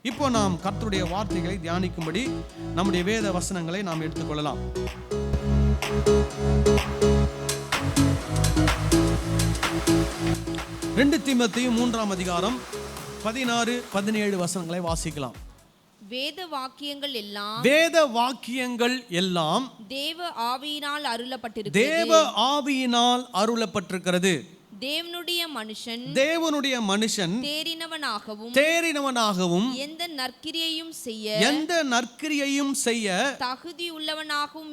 இப்போ நாம் கர்த்தருடைய வார்த்தைகளை தியானிக்கும்படி நம்முடைய வேத வசனங்களை நாம் எடுத்துக்கொள்ளலாம். தீமோத்தேயு 3ஆம் அதிகாரம் 16-17 வசனங்களை வாசிக்கலாம். வேத வாக்கியங்கள் எல்லாம் தேவ ஆவியினால் அருளப்பட்டிருக்கிறது. தேவனுடைய மனுஷன் தேறினவனாகவும் எந்த நற்கிரியையும் செய்ய தகுதி உள்ளவனாகவும்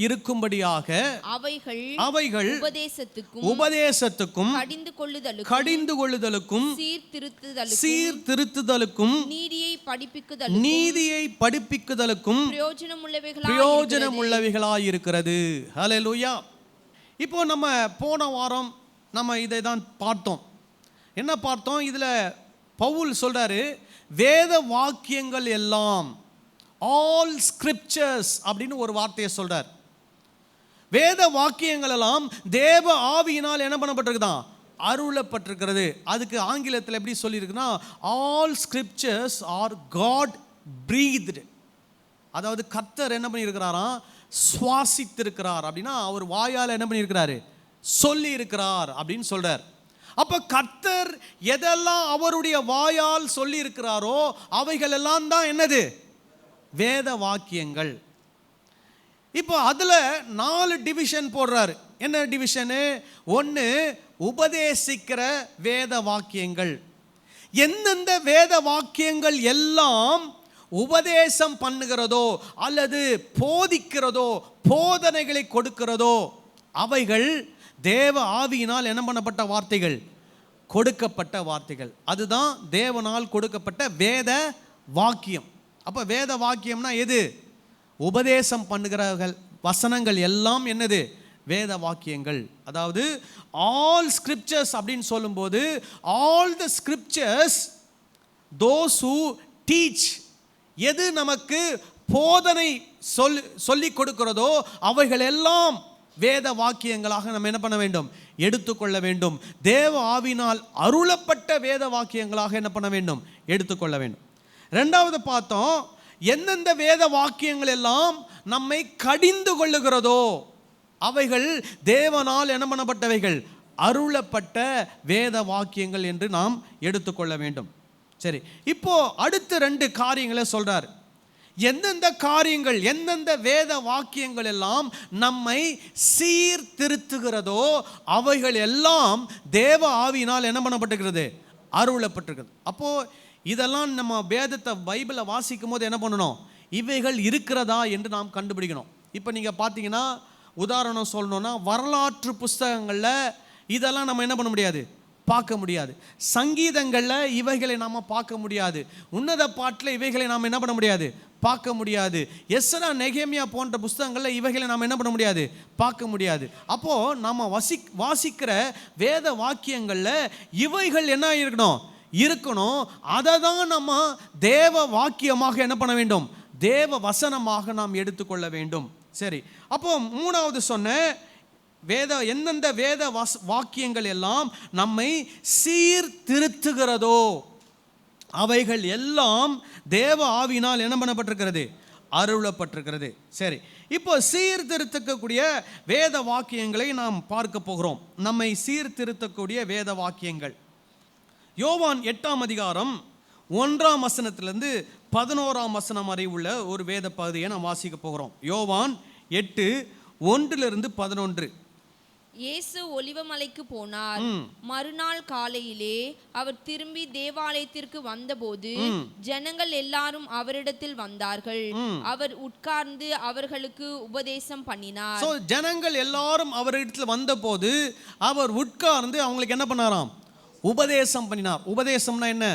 இருக்கும்படியாக அவைகள் உபதேசத்துக்கும் கடிந்து கொள்ளுதலுக்கும் சீர்திருத்துதலுக்கும் நீதியை படிப்பிக்குதலுக்கும் பிரயோஜனமுள்ளவைகளாயிருக்கிறது. ஹல்லேலூயா. இப்போ நம்ம போன வாரம் நம்ம இதை தான் பார்த்தோம். என்ன பார்த்தோம்? இதில் பவுல் சொல்றாரு, வேத வாக்கியங்கள் எல்லாம், ஆல் ஸ்கிரிப்சர்ஸ் அப்படின்னு ஒரு வார்த்தையை சொல்றார். வேத வாக்கியங்கள் எல்லாம் தேவ ஆவியினால் என்ன பண்ணப்பட்டிருக்குதான்? அருளப்பட்டிருக்கிறது. அதுக்கு ஆங்கிலத்தில் எப்படி சொல்லியிருக்குன்னா, ஆல் ஸ்கிரிப்சர்ஸ் ஆர் காட் பிரீத்டு. அதாவது கர்த்தர் என்ன பண்ணியிருக்கிறாராம்? சுவாசித்திருக்கிறார். அப்படின்னா அவர் வாயால் என்ன பண்ணியிருக்கிறாரு? சொல்லி இருக்கிறார் அப்படின்னு சொல்றார். அப்ப கர்த்தர் எதெல்லாம் அவருடைய வாயால் சொல்லி இருக்கிறாரோ அவைகள் எல்லாம் தான் என்னது? வேத வாக்கியங்கள். இப்போ அதுல 4 டிவிஷன் போடுறாரு. என்ன டிவிஷனு? 1 உபதேசிக்கிற வேத வாக்கியங்கள். எந்தெந்த வேத வாக்கியங்கள் எல்லாம் உபதேசம் பண்ணுகிறதோ அல்லது போதிக்கிறதோ போதனைகளை கொடுக்கிறதோ அவைகள் தேவ ஆவியினால் என்ன பண்ணப்பட்ட வார்த்தைகள்? கொடுக்கப்பட்ட வார்த்தைகள். அதுதான் தேவனால் கொடுக்கப்பட்ட வேத வாக்கியம். அப்ப வேத வாக்கியம்னா எது? உபதேசம் பண்ணுகிறவர்கள் வசனங்கள் எல்லாம் என்னது? வேத வாக்கியங்கள். அதாவது ஆல் ஸ்கிரிப்சர்ஸ் அப்படின்னு சொல்லும்போது, all the scriptures, those who teach, எது நமக்கு போதனை சொல்லி கொடுக்கிறதோ அவைகள் எல்லாம் வேத வாக்கியங்களாக நம்ம என்ன பண்ண வேண்டும்? எடுத்துக்கொள்ள வேண்டும். தேவ ஆவியினால் அருளப்பட்ட வேத வாக்கியங்களாக என்ன பண்ண வேண்டும்? எடுத்துக்கொள்ள வேண்டும். 2வது பார்த்தோம், எந்தெந்த வேத வாக்கியங்கள் எல்லாம் நம்மை கடிந்து கொள்ளுகிறதோ அவைகள் தேவனால் என்ன பண்ணப்பட்டவைகள்? அருளப்பட்ட வேத வாக்கியங்கள் என்று நாம் எடுத்துக்கொள்ள வேண்டும். சரி, இப்போ அடுத்த 2 காரியங்களை சொல்றார். எந்தெந்த காரியங்கள், எந்தெந்த வேத வாக்கியங்கள் எல்லாம் நம்மை சீர்திருத்துகிறதோ அவைகள் எல்லாம் தேவ ஆவியினால் என்ன பண்ணப்பட்டிருக்கிறது? அருளப்பட்டிருக்கிறது. அப்போ இதெல்லாம் நம்ம வேதத்தை பைபிளை வாசிக்கும் போது என்ன பண்ணணும்? இவைகள் இருக்கிறதா என்று நாம் கண்டுபிடிக்கணும். இப்போ நீங்க பார்த்தீங்கன்னா, உதாரணம் சொல்லணும்னா, வரலாற்று புஸ்தகங்களில் இதெல்லாம் நம்ம என்ன பண்ண முடியாது? பார்க்க முடியாது. சங்கீதங்களில் இவைகளை நாம் பார்க்க முடியாது. உன்னத பாட்டில் இவைகளை நாம் என்ன பண்ண முடியாது? பார்க்க முடியாது. எஸ்ரா, நெகேமியா போன்ற புஸ்தகங்களில் இவைகளை நாம் என்ன பண்ண முடியாது? பார்க்க முடியாது. அப்போது நம்ம வாசிக்கிற வேத வாக்கியங்களில் இவைகள் என்ன இருக்கணும். அதை தான் நம்ம தேவ வாக்கியமாக என்ன பண்ண வேண்டும்? தேவ வசனமாக நாம் எடுத்துக்கொள்ள வேண்டும். சரி, அப்போ 3வது சொன்ன எந்தெந்த வேத வாக்கியங்கள் எல்லாம் நம்மை சீர்திருத்துகிறதோ அவைகள் எல்லாம் தேவ ஆவியினால் என்ன பண்ணப்பட்டிருக்கிறது? அருளப்பட்டிருக்கிறது. சரி, இப்போ சீர்திருத்தக்கூடிய வேத வாக்கியங்களை நாம் பார்க்க போகிறோம். நம்மை சீர்திருத்தக்கூடிய வேத வாக்கியங்கள் யோவான் 8ஆம் அதிகாரம் 1ஆம் வசனத்திலிருந்து 11ஆம் வசனம் வரை உள்ள ஒரு வேத பகுதியை நாம் வாசிக்க போகிறோம். யோவான் 8:1-11. இயேசு ஒலிவமலைக்கு போனார். மறுநாள் காலையிலே அவர் திரும்பி தேவாலயத்திற்கு வந்தபோது ஜனங்கள் எல்லாரும் அவரிடத்தில் வந்தார்கள். அவர் உட்கார்ந்து அவர்களுக்கு உபதேசம் பண்ணினார். ஜனங்கள் எல்லாரும் அவரிடத்தில் வந்தபோது அவர் உட்கார்ந்து அவங்களுக்கு என்ன பண்ணாராம்? உபதேசம் பண்ணினார். உபதேசம்னா என்ன?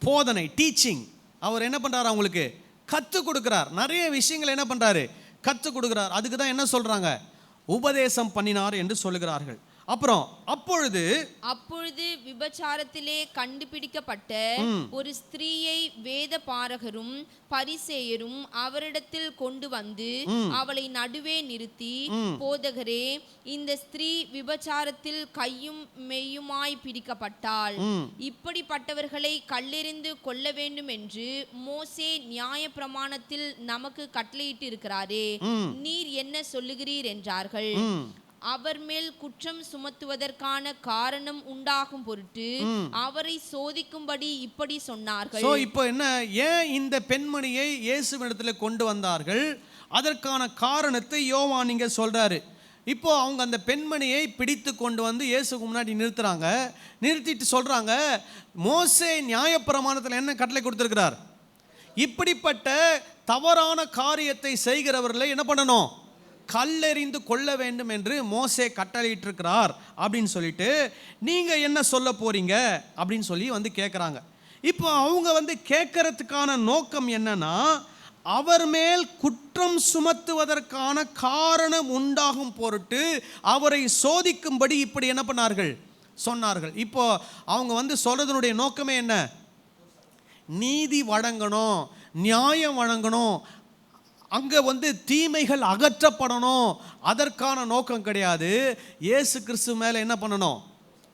போதனை, டீச்சிங். அவர் என்ன பண்றாரு? அவங்களுக்கு கற்றுக் கொடுக்கிறார். நிறைய விஷயங்கள் என்ன பண்றாரு? கற்றுக் கொடுக்கிறார். அதுக்கு தான் என்ன சொல்றாங்க? உபதேசம் பண்ணினார் என்று சொல்லுகிறார்கள். அப்புறம் அப்பொழுது விபச்சாரத்திலே கண்டுபிடிக்கப்பட்ட ஒரு ஸ்திரீயை வேத பாரகரும் பரிசேயரும் அவரிடத்தில் கொண்டு வந்து அவளை நடுவே நிறுத்தி, போதகரே, இந்த ஸ்திரீ விபச்சாரத்தில் கையும் மெய்யுமாய் பிடிக்கப்பட்டாள். இப்படிப்பட்டவர்களை கல்லெறிந்து கொல்ல வேண்டும் என்று மோசே நியாய பிரமாணத்தில் நமக்கு கட்டளையிட்டு இருக்கிறாரே, நீர் என்ன சொல்லுகிறீர் என்றார்கள். அவர் மேல் குற்றம் சுமத்துவதற்கான காரணம் உண்டாகும் பொருட்டு அவரை சோதிக்கும்படி இப்படி சொன்னார்கள். இப்போ என்ன, ஏன் இந்த பெண்மணியை இயேசுவிடத்துல கொண்டு வந்தார்கள்? அதற்கான காரணத்தை யோவான் இங்க சொல்றாரு. இப்போ அவங்க அந்த பெண்மணியை பிடித்து கொண்டு வந்து இயேசுக்கு முன்னாடி நிறுத்துறாங்க. நிறுத்திட்டு சொல்றாங்க, மோசே நியாயப்பிரமாணத்தில் என்ன கட்டளை கொடுத்திருக்கிறார்? இப்படிப்பட்ட தவறான காரியத்தை செய்கிறவர்களை என்ன பண்ணணும்? கல்லெறிந்து கொள்ள வேண்டும் என்று மோசே கட்டளையிட்டிருக்கிறார் அப்படின்னு சொல்லிட்டு, நீங்க என்ன சொல்ல போறீங்க அப்படின்னு சொல்லி வந்து கேட்குறாங்க. இப்போ அவங்க வந்து கேட்கறதுக்கான நோக்கம் என்னன்னா, அவர் மேல் குற்றம் சுமத்துவதற்கான காரணம் உண்டாகும் பொருட்டு அவரை சோதிக்கும்படி இப்படி என்ன பண்ணார்கள்? சொன்னார்கள். இப்போ அவங்க வந்து சொல்றதனுடைய நோக்கமே என்ன? நீதி வழங்கணும், நியாயம் வழங்கணும், அங்கே வந்து தீமைகள் அகற்றப்படணும். அதற்கான நோக்கம் கிடையாது. இயேசு கிறிஸ்து மேலே என்ன பண்ணணும்?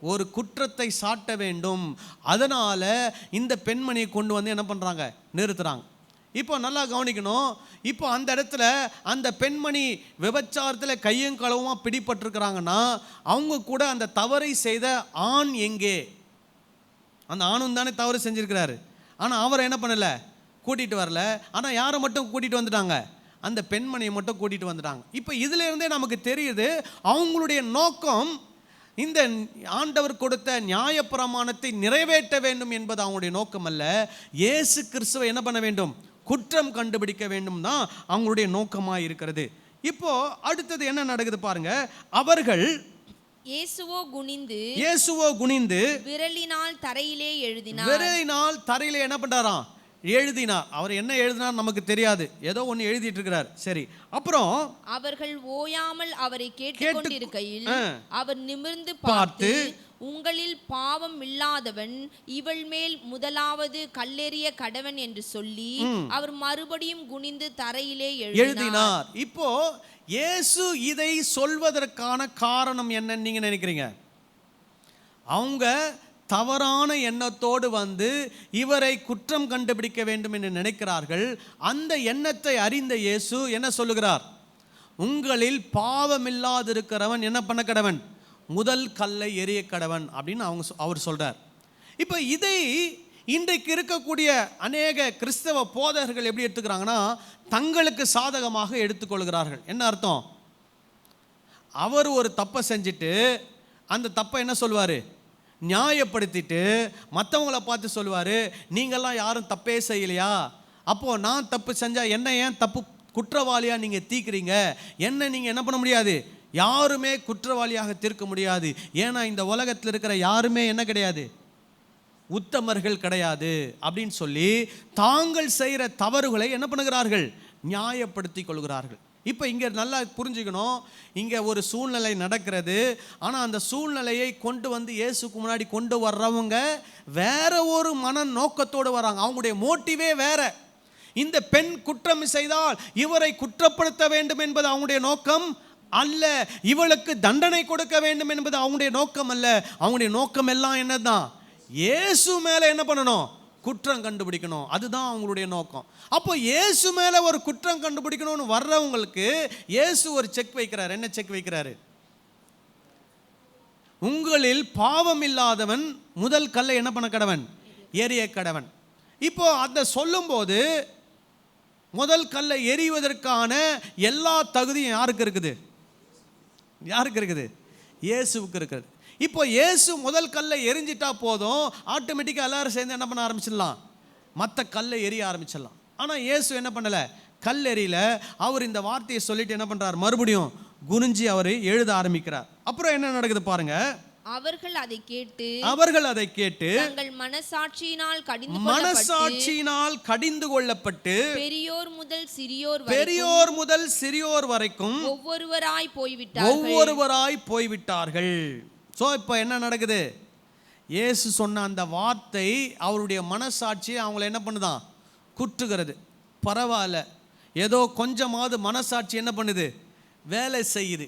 ஒரு குற்றத்தை சாட்ட வேண்டும். அதனால் இந்த பெண்மணியை கொண்டு வந்து என்ன பண்ணுறாங்க? நிறுத்துகிறாங்க. இப்போ நல்லா கவனிக்கணும். இப்போ அந்த இடத்துல அந்த பெண்மணி விபச்சாரத்தில் கையும் களவுமாக பிடிபட்டிருக்கிறாங்கன்னா, அவங்க கூட அந்த தவறை செய்த ஆண் எங்கே? அந்த ஆணும் தானே தவறு செஞ்சுருக்கிறாரு. ஆனால் அவரை என்ன பண்ணலை? கூட்டிகிட்டு வரல. ஆனால் யாரை மட்டும் கூட்டிகிட்டு வந்துட்டாங்க? அந்த பெண்மணியை மட்டும் கூட்டிகிட்டு வந்துட்டாங்க. இப்போ இதில் இருந்தே நமக்கு தெரியுது, அவங்களுடைய நோக்கம் இந்த ஆண்டவர் கொடுத்த நியாயப்பிரமாணத்தை நிறைவேற்ற வேண்டும் என்பது அவங்களுடைய நோக்கம் அல்ல. இயேசு கிறிஸ்துவை என்ன பண்ண வேண்டும்? குற்றம் கண்டுபிடிக்க வேண்டும் தான் அவங்களுடைய நோக்கமாக இருக்கிறது. இப்போ அடுத்தது என்ன நடக்குது பாருங்க. அவர்கள் இயேசுவோ குனிந்து விரலினால் தரையிலே என்ன பண்றாராம்? எழுதினார். அவர் என்ன எழுதினார் நமக்கு தெரியாது, ஏதோ ஒன்று எழுதிட்டு இருக்கிறார். சரி, அப்புறம் அவர்கள் ஓயாமல் அவரை கேட்டுக்கொண்டிருக்கையில் அவர் நிமிர்ந்து பார்த்து, உங்களில் பாவம் இல்லாதவன் இவள் மேல் முதலாவது கல்லெறிய கடவன் என்று சொல்லி அவர் மறுபடியும் குனிந்து தரையிலே எழுதினார். இப்போ இயேசு இதை சொல்வதற்கான காரணம் என்னன்னு நீங்க நினைக்கிறீங்க? அவங்க தவறான எண்ணத்தோடு வந்து இவரை குற்றம் கண்டுபிடிக்க வேண்டும் என்று நினைக்கிறார்கள். அந்த எண்ணத்தை அறிந்த இயேசு என்ன சொல்லுகிறார்? உங்களில் பாவமில்லாதிருக்கிறவன் என்ன பண்ண கடவன்? முதல் கல்லை எறிய கடவன் அப்படின்னு அவர் சொல்றார். இப்போ இதை இன்றைக்கு இருக்கக்கூடிய அநேக கிறிஸ்தவ போதகர்கள் எப்படி எடுத்துக்கிறாங்கன்னா, தங்களுக்கு சாதகமாக எடுத்துக்கொள்கிறார்கள். என்ன அர்த்தம்? அவர் ஒரு தப்பை செஞ்சுட்டு அந்த தப்பை என்ன சொல்வார்? நியாயப்படுத்திட்டு மற்றவங்கள பார்த்து சொல்லுவார், நீங்கள்லாம் யாரும் தப்பே செய்யலையா, அப்போது நான் தப்பு செஞ்சால் என்ன ஏன் தப்பு குற்றவாளியாக நீங்கள் தீர்க்குறீங்க, என்ன நீங்கள் என்ன பண்ண முடியாது, யாருமே குற்றவாளியாக தீர்க்க முடியாது. ஏன்னா இந்த உலகத்தில் இருக்கிற யாருமே என்ன கிடையாது, உத்தமர்கள் கிடையாது அப்படின்னு சொல்லி தாங்கள் செய்கிற தவறுகளை என்ன பண்ணுகிறார்கள்? நியாயப்படுத்தி கொள்கிறார்கள். இப்போ இங்கே நல்லா புரிஞ்சுக்கணும், இங்கே ஒரு சூழ்நிலை நடக்கிறது. ஆனால் அந்த சூழ்நிலையை கொண்டு வந்து இயேசுக்கு முன்னாடி கொண்டு வர்றவங்க வேற ஒரு மன நோக்கத்தோடு வராங்க. அவங்களுடைய மோட்டிவே வேற. இந்த பெண் குற்றம் செய்தால் இவரை குற்றப்படுத்த வேண்டும் என்பது அவங்களுடைய நோக்கம் அல்ல. இவளுக்கு தண்டனை கொடுக்க வேண்டும் என்பது அவங்களுடைய நோக்கம் அல்ல. அவங்களுடைய நோக்கம் எல்லாம் என்னதான்? இயேசு மேலே என்ன பண்ணணும்? குற்றம் கண்டுபிடிக்கணும். அதுதான் அவங்களுடைய நோக்கம். அப்போ இயேசு மேலே ஒரு குற்றம் கண்டுபிடிக்கணும்னு வர்றவங்களுக்கு இயேசு ஒரு செக் வைக்கிறார். என்ன செக் வைக்கிறாரு? உங்களில் பாவம் இல்லாதவன் முதல் கல்லை என்ன பண்ண கடவன்? எறிய கடவன். இப்போ அதை சொல்லும்போது முதல் கல்லை எறிவதற்கான எல்லா தகுதியும் யாருக்கு இருக்குது? யாருக்கு இருக்குது? இயேசுவுக்கு இருக்குது. இப்போ இயேசு முதல் கல்லை எரிஞ்சிட்டா போதும், ஆட்டோமேட்டிக்காக எல்லாரும் சேர்ந்து என்ன பண்ண ஆரம்பிச்சிடலாம்? மற்ற கல்லை எரிய ஆரம்பிச்சிடலாம். ஆனால் இயேசு என்ன பண்ணலை? கல் எறியல. அவர் இந்த வார்த்தையை சொல்லிட்டு என்ன பண்ணுறார்? மறுபடியும் குனிஞ்சி அவர் எழுத ஆரம்பிக்கிறார். அப்புறம் என்ன நடக்குது பாருங்க. அவர்கள் அதை கேட்டு தங்கள் மனசாட்சியினால் கடிந்து கொள்ளப்பட்டு பெரியோர் முதல் சிறியோர் வரைக்கும் ஒவ்வொருவராய் போய்விட்டார்கள். ஸோ இப்போ என்ன நடக்குது? இயேசு சொன்ன அந்த வார்த்தை அவருடைய மனசாட்சியை அவங்கள என்ன பண்ணுதான்? குற்றுகிறது. பரவாயில்ல, ஏதோ கொஞ்சமாவது மனசாட்சி என்ன பண்ணுது? வேலை செய்யுது.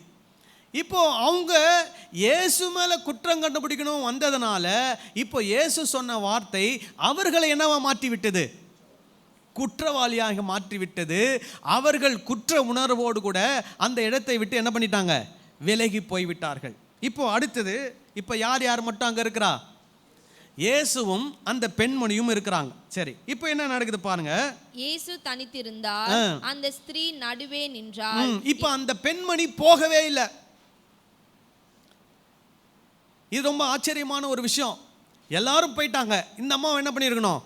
இப்போ அவங்க இயேசு மேலே குற்றம் கண்டுபிடிக்கணும் வந்ததுனால இப்போ இயேசு சொன்ன வார்த்தை அவர்களை என்னவா மாற்றி விட்டது? குற்றவாளியாக மாற்றி விட்டது. அவர்கள் குற்ற உணர்வோடு கூட அந்த இடத்தை விட்டு என்ன பண்ணிட்டாங்க? விலகி போய்விட்டார்கள். இப்போ அடுத்தது, இப்போ யார் யார் மட்டும் அங்கே இருக்கிறா? இயேசுவும் அந்த பெண்மணியும் இருக்கிறாங்க. சரி, இப்போ என்ன நடக்குது பாருங்க. இயேசு தனித்திருந்தார், அந்த ஸ்திரீ நடுவே நின்றாள். இப்போ அந்த பெண்மணி போகவே இல்லை. இது ரொம்ப ஆச்சரியமான ஒரு விஷயம். எல்லாரும் போயிட்டாங்க. இந்த அம்மா என்ன பண்ணியிருக்கணும்?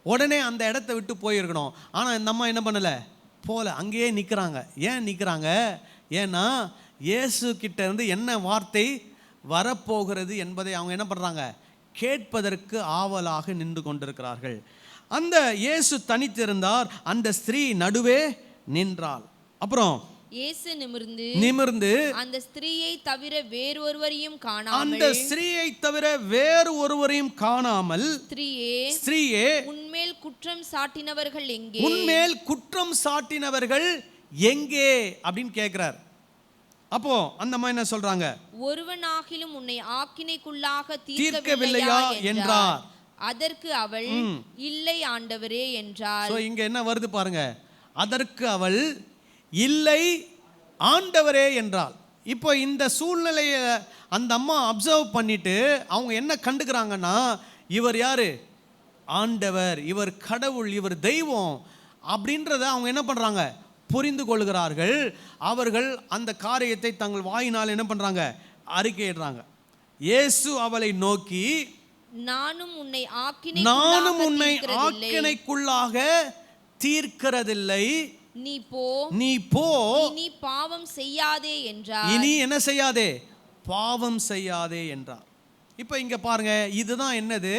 உடனே அந்த இடத்த விட்டு போயிருக்கணும். ஆனால் இந்த அம்மா என்ன பண்ணலை? போல, அங்கேயே நிற்கிறாங்க. ஏன் நிற்கிறாங்க? ஏன்னா இயேசு கிட்ட இருந்து என்ன வார்த்தை வரப்போகிறது என்பதை அவங்க என்ன பண்ணுறாங்க? கேட்பதற்கு ஆவலாக நின்று கொண்டிருக்கிறார்கள். அந்த இயேசு தனித்திருந்தார், அந்த ஸ்திரீ நடுவே நின்றாள். அப்புறம் இயேசு நிமிர்ந்து அந்த ஸ்திரீயை தவிர வேறு ஒருவரையும் காணாமல், அந்த ஸ்திரீயை தவிர வேறு ஒருவரையும் காணாமல், ஸ்திரீயே உன்மேல் குற்றம் சாட்டினவர்கள் எங்கே? உன்மேல் குற்றம் சாட்டினவர்கள் எங்கே அப்படின்னு கேட்கிறார். அப்போ அந்த அம்மா என்ன சொல்றாங்க? ஒருவனாகிலும் உன்னை ஆக்கினைக்குள்ளாக தீர்க்கவில்லையா என்றார். அதற்கு அவள் இல்லை ஆண்டவரே என்றாள். சோ இங்க என்ன வருது பாருங்க. அதற்கு அவள் இல்லை ஆண்டவரே என்றாள். இப்போ இந்த சூழ்நிலையை அந்த அம்மா அப்சர்வ் பண்ணிட்டு அவங்க என்ன கண்டுக்கிறாங்கன்னா, இவர் யாரு? ஆண்டவர், இவர் கடவுள், இவர் தெய்வம் அப்படின்றத அவங்க என்ன பண்றாங்க? புரிந்து கொள்கிறார்கள். அவர்கள் அந்த காரியத்தை தங்கள் வாயினால் என்ன பண்றாங்க? அறிக்கையிடுறாங்க. இயேசு அவளை நோக்கி, நானும் உன்னை ஆக்கினைக்குள்ளாக தீர்க்கிறதில்லை, நீ போ, இனி பாவம் செய்யாதே என்றார். இனி என்ன செய்யாதே? பாவம் செய்யாதே என்றார். இப்போ இங்க பாருங்க, இதுதான் என்னது?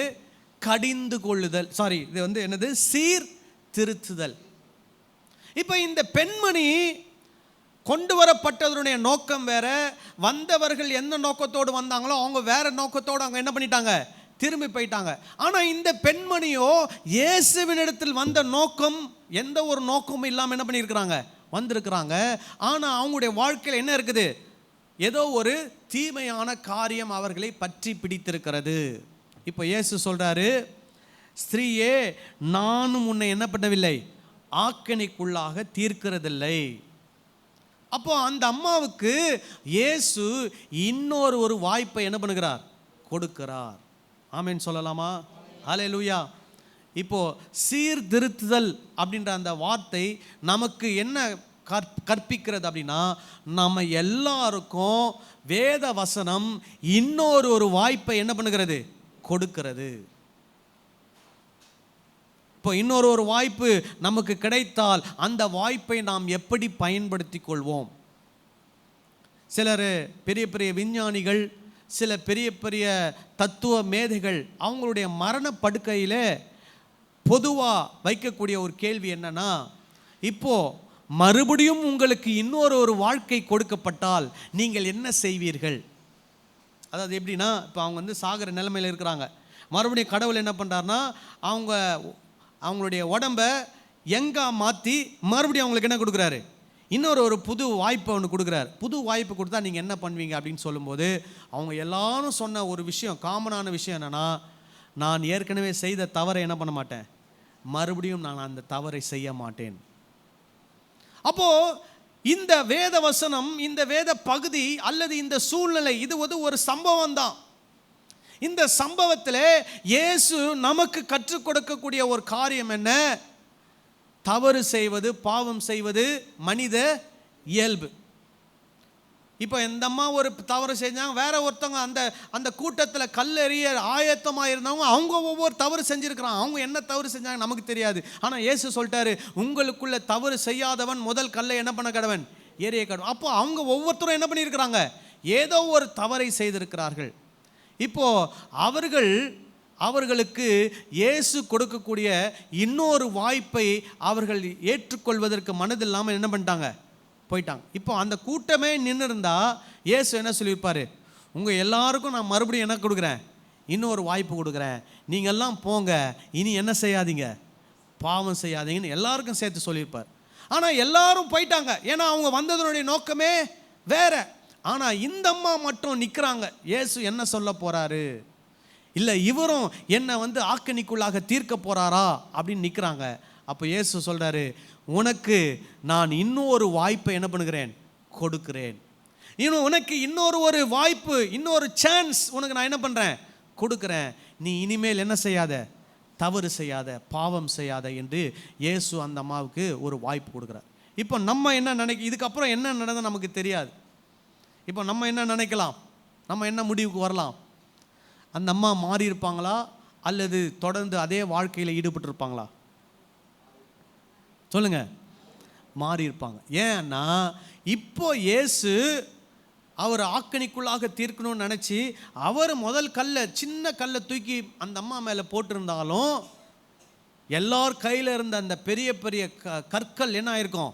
கடிந்து கொள்ளுதல். சாரி, இது வந்து என்னது? சீர்திருத்துதல். இப்போ இந்த பெண்மணி கொண்டு வரப்பட்டதனுடைய நோக்கம் வேற, வந்தவர்கள் எந்த நோக்கத்தோடு வந்தாங்களோ அவங்க வேற நோக்கத்தோடு அவங்க என்ன பண்ணிட்டாங்க? திரும்பி போயிட்டாங்க. ஆனால் இந்த பெண்மணியோ இயேசுவினிடத்தில் வந்த நோக்கம் எந்த ஒரு நோக்கமும் இல்லாமல் என்ன பண்ணியிருக்கிறாங்க? வந்திருக்கிறாங்க. ஆனால் அவங்களுடைய வாழ்க்கையில் என்ன இருக்குது? ஏதோ ஒரு தீமையான காரியம் அவர்களை பற்றி பிடித்திருக்கிறது. இப்போ இயேசு சொல்றாரு, ஸ்திரீயே நானும் உன்னை என்ன பண்ணவில்லை? ஆக்கினைக்குள்ளாக தீர்க்கிறதில்லை. அப்போ அந்த அம்மாவுக்கு இயேசு இன்னொரு ஒரு வாய்ப்பை என்ன பண்ணுகிறார்? கொடுக்கிறார். ஆமென் சொல்லலாமா? ஹல்லேலூயா. இப்போ சீர்திருத்துதல் அப்படின்ற அந்த வார்த்தை நமக்கு என்ன கற்பிக்கிறது அப்படின்னா, நம்ம எல்லாருக்கும் வேத வசனம் இன்னொரு ஒரு வாய்ப்பை என்ன பண்ணுகிறது? கொடுக்கிறது. இப்போ இன்னொரு ஒரு வாய்ப்பு நமக்கு கிடைத்தால் அந்த வாய்ப்பை நாம் எப்படி பயன்படுத்தி கொள்வோம்? சிலர் பெரிய பெரிய விஞ்ஞானிகள், சில பெரிய பெரிய தத்துவ மேதைகள் அவங்களுடைய மரண படுக்கையில் பொதுவாக வைக்கக்கூடிய ஒரு கேள்வி என்னன்னா, இப்போ மறுபடியும் உங்களுக்கு இன்னொரு ஒரு வாழ்க்கை கொடுக்கப்பட்டால் நீங்கள் என்ன செய்வீர்கள்? அதாவது எப்படின்னா, இப்போ அவங்க வந்து சாகிற நிலைமையில் இருக்கிறாங்க. மறுபடியும் கடவுள் என்ன பண்ணுறாருன்னா, அவங்களுடைய உடம்பை எங்கே மாற்றி மறுபடியும் அவங்களுக்கு என்ன கொடுக்குறாரு? இன்னொரு ஒரு புது வாய்ப்பை ஒன்று கொடுக்குறாரு. புது வாய்ப்பு கொடுத்தா நீங்கள் என்ன பண்ணுவீங்க அப்படின்னு சொல்லும்போது அவங்க எல்லாரும் சொன்ன ஒரு விஷயம், காமனான விஷயம் என்னென்னா, நான் ஏற்கனவே செய்த தவறை என்ன பண்ண மாட்டேன், மறுபடியும் நான் அந்த தவறை செய்ய மாட்டேன். அப்போது இந்த வேத வசனம், இந்த வேத பகுதி அல்லது இந்த சூழ்நிலை, இது ஒரு சம்பவம் தான். இந்த சம்பவத்தில் இயேசு நமக்கு கற்றுக் கொடுக்கக்கூடிய ஒரு காரியம் என்ன? தவறு செய்வது, பாவம் செய்வது மனித இயல்பு. இப்போ இந்த அம்மா ஒரு தவறு செஞ்சாங்க, வேற ஒருத்தவங்க அந்த கூட்டத்தில் கல்லெறிய ஆயத்தமாக இருந்தவங்க அவங்க ஒவ்வொரு தவறு செஞ்சுருக்கிறாங்க. அவங்க என்ன தவறு செஞ்சாங்க நமக்கு தெரியாது. ஆனால் இயேசு சொல்லிட்டாரு, உங்களுக்குள்ள தவறு செய்யாதவன் முதல் கல்லை என்ன பண்ண கடவன்? ஏறிய கடவன். அப்போ அவங்க ஒவ்வொருத்தரும் என்ன பண்ணியிருக்கிறாங்க? ஏதோ ஒரு தவறை செய்திருக்கிறார்கள். இப்போ அவர்களுக்கு இயேசு கொடுக்கக்கூடிய இன்னொரு வாய்ப்பை அவர்கள் ஏற்றுக்கொள்வதற்கு மனதில்லாமல் என்ன பண்ணிட்டாங்க? போயிட்டாங்க. இப்போ அந்த கூட்டமே நின்று இருந்தா இயேசு என்ன சொல்லியிருப்பாரு? உங்கள் எல்லாருக்கும் நான் மறுபடியும் என்ன கொடுக்குறேன், இன்னொரு வாய்ப்பு கொடுக்குறேன். நீங்கள்லாம் போங்க, இனி என்ன செய்யாதீங்க, பாவம் செய்யாதீங்கன்னு எல்லாருக்கும் சேர்த்து சொல்லியிருப்பார். ஆனால் எல்லாரும் போயிட்டாங்க, ஏன்னா அவங்க வந்ததனுடைய நோக்கமே வேற. ஆனால் இந்த அம்மா மட்டும் நிற்கிறாங்க. இயேசு என்ன சொல்ல போகிறாரு, இல்லை இவரும் என்னை ஆக்கணிக்குள்ளாக தீர்க்க போகிறாரா அப்படின்னு நிற்கிறாங்க. அப்போ இயேசு சொல்கிறாரு, உனக்கு நான் இன்னொரு வாய்ப்பை என்ன பண்ணுகிறேன், கொடுக்கிறேன். இன்னும் உனக்கு இன்னொரு வாய்ப்பு, இன்னொரு சான்ஸ் உனக்கு நான் என்ன பண்ணுறேன், கொடுக்குறேன். நீ இனிமேல் என்ன செய்யாத, தவறு செய்யாத, பாவம் செய்யாத என்று இயேசு அந்த அம்மாவுக்கு ஒரு வாய்ப்பு கொடுக்குறார். இப்போ நம்ம என்ன இதுக்கப்புறம் என்ன நடந்தது நமக்கு தெரியாது. இப்போ நம்ம என்ன நினைக்கலாம், நம்ம என்ன முடிவுக்கு வரலாம், அந்த அம்மா மாறி இருப்பாங்களா அல்லது தொடர்ந்து அதே வாழ்க்கையில் ஈடுபட்டு இருப்பாங்களா? சொல்லுங்க, மாறி இருப்பாங்க. ஏன்னா இப்போ இயேசு அவர் ஆக்கணிக்குள்ளாக தீர்க்கணும்னு நினச்சி அவர் முதல் சின்ன கல்லை தூக்கி அந்த அம்மா மேலே போட்டிருந்தாலும் எல்லார் கையில் இருந்த அந்த பெரிய பெரிய கற்கள் என்ன ஆயிருக்கும்,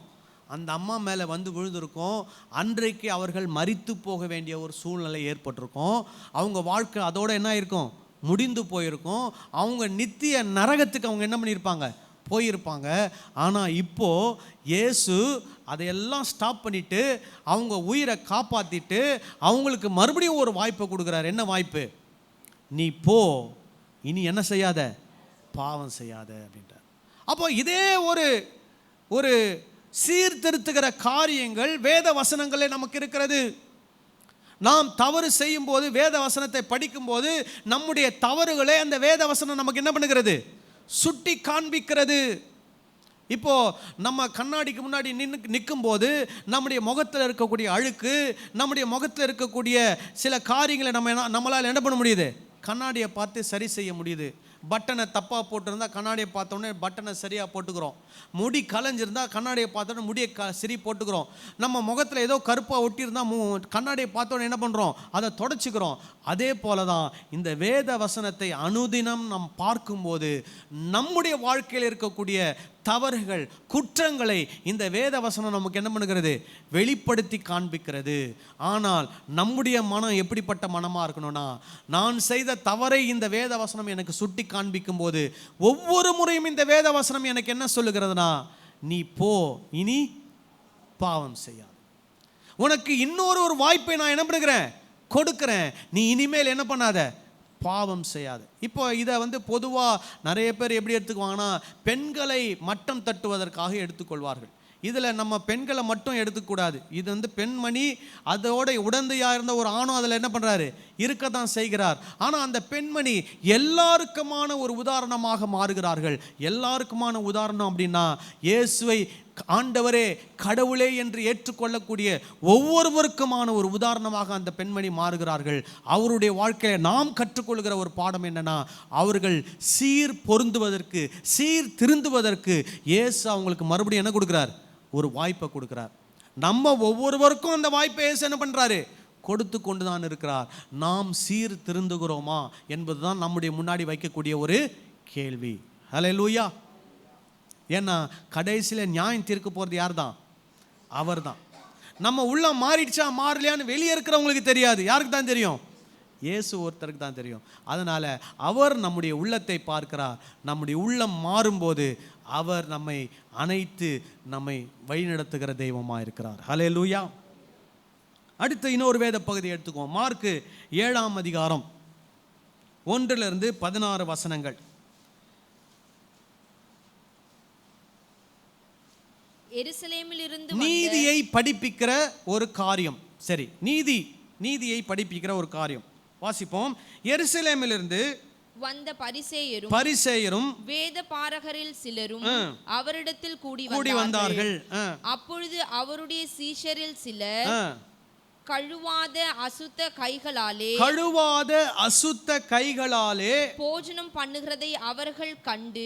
அந்த அம்மா மேலே விழுந்திருக்கும். அன்றைக்கு அவர்கள் மரித்து போக வேண்டிய ஒரு சூழ்நிலை ஏற்பட்டிருக்கும். அவங்க வாழ்க்கை அதோட என்ன ஆயிருக்கும், முடிந்து போயிருக்கும். அவங்க நித்திய நரகத்துக்கு அவங்க என்ன பண்ணியிருப்பாங்க, போயிருப்பாங்க. ஆனால் இப்போது இயேசு அதையெல்லாம் ஸ்டாப் பண்ணிவிட்டு அவங்க உயிரை காப்பாற்றிட்டு அவங்களுக்கு மறுபடியும் ஒரு வாய்ப்பை கொடுக்குறாரு. என்ன வாய்ப்பு, நீ போ, இனி என்ன செய்யாத, பாவம் செய்யாத அப்படின்றார். அப்போ இதே ஒரு சீர்திருத்துகிற காரியங்கள் வேத வசனங்களே நமக்கு இருக்கிறது. நாம் தவறு செய்யும் போது வேத வசனத்தை படிக்கும்போது நம்முடைய தவறுகளே அந்த வேத வசனம் நமக்கு என்ன பண்ணுகிறது, சுட்டி காண்பிக்கிறது. இப்போ நம்ம கண்ணாடிக்கு முன்னாடி நிற்கும் போது நம்முடைய முகத்தில் இருக்கக்கூடிய அழுக்கு, நம்முடைய முகத்தில் இருக்கக்கூடிய சில காரியங்களை நம்மளால் என்ன பண்ண முடியுது, கண்ணாடியை பார்த்து சரி செய்ய முடியுது. பட்டனை தப்பாக போட்டிருந்தா கண்ணாடியை பார்த்தோன்னே பட்டனை சரியாக போட்டுக்கிறோம். முடி கலைஞ்சிருந்தால் கண்ணாடியை பார்த்தோன்னே முடியை சரி போட்டுக்கிறோம். நம்ம முகத்தில் ஏதோ கருப்பாக ஒட்டியிருந்தால் கண்ணாடியை பார்த்தோன்னே என்ன பண்ணுறோம், அதை தொடச்சிக்கிறோம். அதே போல தான் இந்த வேத வசனத்தை அனுதினம் நாம் பார்க்கும்போது நம்முடைய வாழ்க்கையில் இருக்கக்கூடிய தவறுகள், குற்றங்களை இந்த வேத வசனம் நமக்கு என்ன பண்ணுகிறது, வெளிப்படுத்தி காண்பிக்கிறது. ஆனால் நம்முடைய மனம் எப்படிப்பட்ட மனமாக இருக்கணும்னா, நான் செய்த தவறை இந்த வேத வசனம் எனக்கு சுட்டி காண்பிக்கும் போது ஒவ்வொரு முறையும் இந்த வேத வசனம் எனக்கு என்ன சொல்லுகிறதுனா, நீ போ, இனி பாவம் செய்யாது. உனக்கு இன்னொரு வாய்ப்பை நான் என்ன பண்ணுகிறேன், கொடுக்கிறேன். நீ இனிமேல் என்ன பண்ணாத, பாவம் செய்யாது. இப்போ இதை பொதுவாக நிறைய பேர் எப்படி எடுத்துக்குவாங்கன்னா, பெண்களை மட்டம் தட்டுவதற்காக எடுத்துக்கொள்வார்கள். இதில் நம்ம பெண்களை மட்டும் எடுத்துக்கூடாது. இது பெண்மணி, அதோட உடந்தையாக இருந்த ஒரு ஆணும் அதில் என்ன பண்ணுறாரு, இருக்க தான் செய்கிறார். ஆனால் அந்த பெண்மணி எல்லாருக்குமான ஒரு உதாரணமாக மாறுகிறார்கள். எல்லாருக்குமான உதாரணம் அப்படின்னா, இயேசுவை ஆண்டவரே கடவுளே என்று ஏற்றுக்கொள்ளக்கூடிய ஒவ்வொருவருக்குமான ஒரு உதாரணமாக அந்த பெண்மணி மாறுகிறார்கள். அவருடைய வாழ்க்கையில் நாம் கற்றுக்கொள்கிற ஒரு பாடம் என்னன்னா, அவர்கள் சீர் பொருந்துவதற்கு, சீர் திருந்துவதற்கு இயேசு அவங்களுக்கு மறுபடியும் என்ன கொடுக்கிறார், ஒரு வாய்ப்பை கொடுக்கிறார். நம்ம ஒவ்வொருவருக்கும் அந்த வாய்ப்பை இயேசு என்ன பண்ணுறாரு, கொடுத்து கொண்டு தான் இருக்கிறார். நாம் சீர் திருந்துகிறோமா என்பதுதான் நம்முடைய முன்னாடி வைக்கக்கூடிய ஒரு கேள்வி. ஹல்லேலூயா. ஏன்னா கடைசியில் நியாயம் தீர்க்க போகிறது யார் தான், அவர் தான். நம்ம உள்ள மாறிடுச்சா மாறலையான்னு வெளியே இருக்கிறவங்களுக்கு தெரியாது. யாருக்கு தான் தெரியும், இயேசு ஒருத்தருக்கு தான் தெரியும். அதனால் அவர் நம்முடைய உள்ளத்தை பார்க்கிறார். நம்முடைய உள்ளம் மாறும்போது அவர் நம்மை அணைத்து நம்மை வழிநடத்துகிற தெய்வமாக இருக்கிறார். ஹல்லேலூயா. அடுத்து இன்னொரு வேத பகுதியை எடுத்துக்குவோம். மார்க்கு 7ஆம் அதிகாரம் 1-16 வசனங்கள். எருசலேமில் இருந்து நீதியை படிப்பிக்கிற ஒரு காரியம். சரி, நீதியை படிப்பிக்கிற ஒரு காரியம் வாசிப்போம். எருசலேமிலிருந்து வந்த பரிசேயரும் வேத பாரகரில் சிலரும் அவரிடத்தில் கூடி வந்தார்கள். அப்பொழுது அவருடைய சீஷரில் சிலர் கழுவாத அசுத்த கைகளாலே போஜனம் பண்ணுகிறதை அவர்கள் கண்டு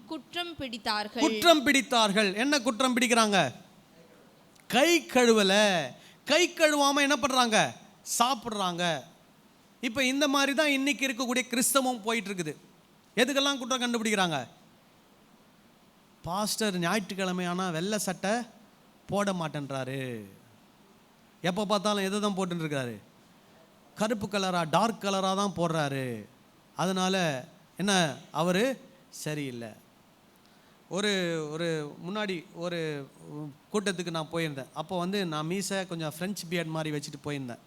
குற்றம் பிடித்தார்கள். என்ன குற்றம் பிடிக்கிறாங்க, கை கழுவாம என்ன பண்றாங்க, சாப்பிடுறாங்க. இப்போ இந்த மாதிரி தான் இன்னைக்கு இருக்கக்கூடிய கிறிஸ்தவம் போயிட்டு இருக்குது. எதுக்கெல்லாம் குற்றம் கண்டுபிடிக்கிறாங்க, பாஸ்டர் ஞாயிற்றுக்கிழமை ஆனால் வெள்ளை சட்டை போட மாட்டேன்றாரு, எப்போ பார்த்தாலும் எதை தான் போட்டுருக்காரு, கருப்பு கலராக டார்க் கலராக தான் போடுறாரு, அதனால் என்ன அவர் சரியில்லை. ஒரு ஒரு முன்னாடி ஒரு கூட்டத்துக்கு நான் போயிருந்தேன். அப்போ வந்து நான் மீசை கொஞ்சம் ஃப்ரெஞ்ச் பியர்ட் மாதிரி வச்சுட்டு போயிருந்தேன்.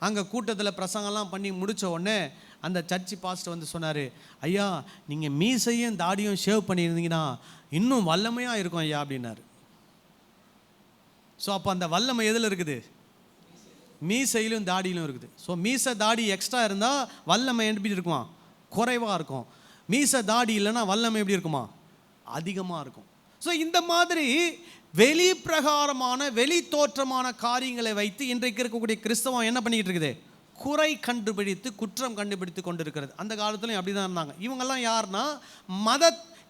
அங்கே கூட்டத்தில் பிரசங்கம்லாம் பண்ணி முடித்த உடனே அந்த சர்ச்சு பாஸ்டர் வந்து சொன்னார், ஐயா நீங்கள் மீசையும் தாடியும் ஷேவ் பண்ணியிருந்தீங்கன்னா இன்னும் வல்லமையாக இருக்கும் ஐயா அப்படின்னாரு. ஸோ அப்போ அந்த வல்லமை எதில் இருக்குது? மீசையிலும் தாடியிலும் இருக்குது. ஸோ மீசை தாடி எக்ஸ்ட்ரா இருந்தால் வல்லமை எப்படி இருக்குமா? குறைவாக இருக்கும். மீசை தாடி இல்லைன்னா வல்லமை எப்படி இருக்குமா? அதிகமாக இருக்கும். ஸோ இந்த மாதிரி வெளி பிரகாரமான வெளி தோற்றமான காரியங்களை வைத்து இன்றைக்கு இருக்கக்கூடிய கிறிஸ்தவம் என்ன பண்ணிக்கிட்டு இருக்குது? குறை கண்டுபிடித்து குற்றம் கண்டுபிடித்து கொண்டு இருக்கிறது. அந்த காலத்துலையும் அப்படி தான் இருந்தாங்க. இவங்கெல்லாம் யாருன்னா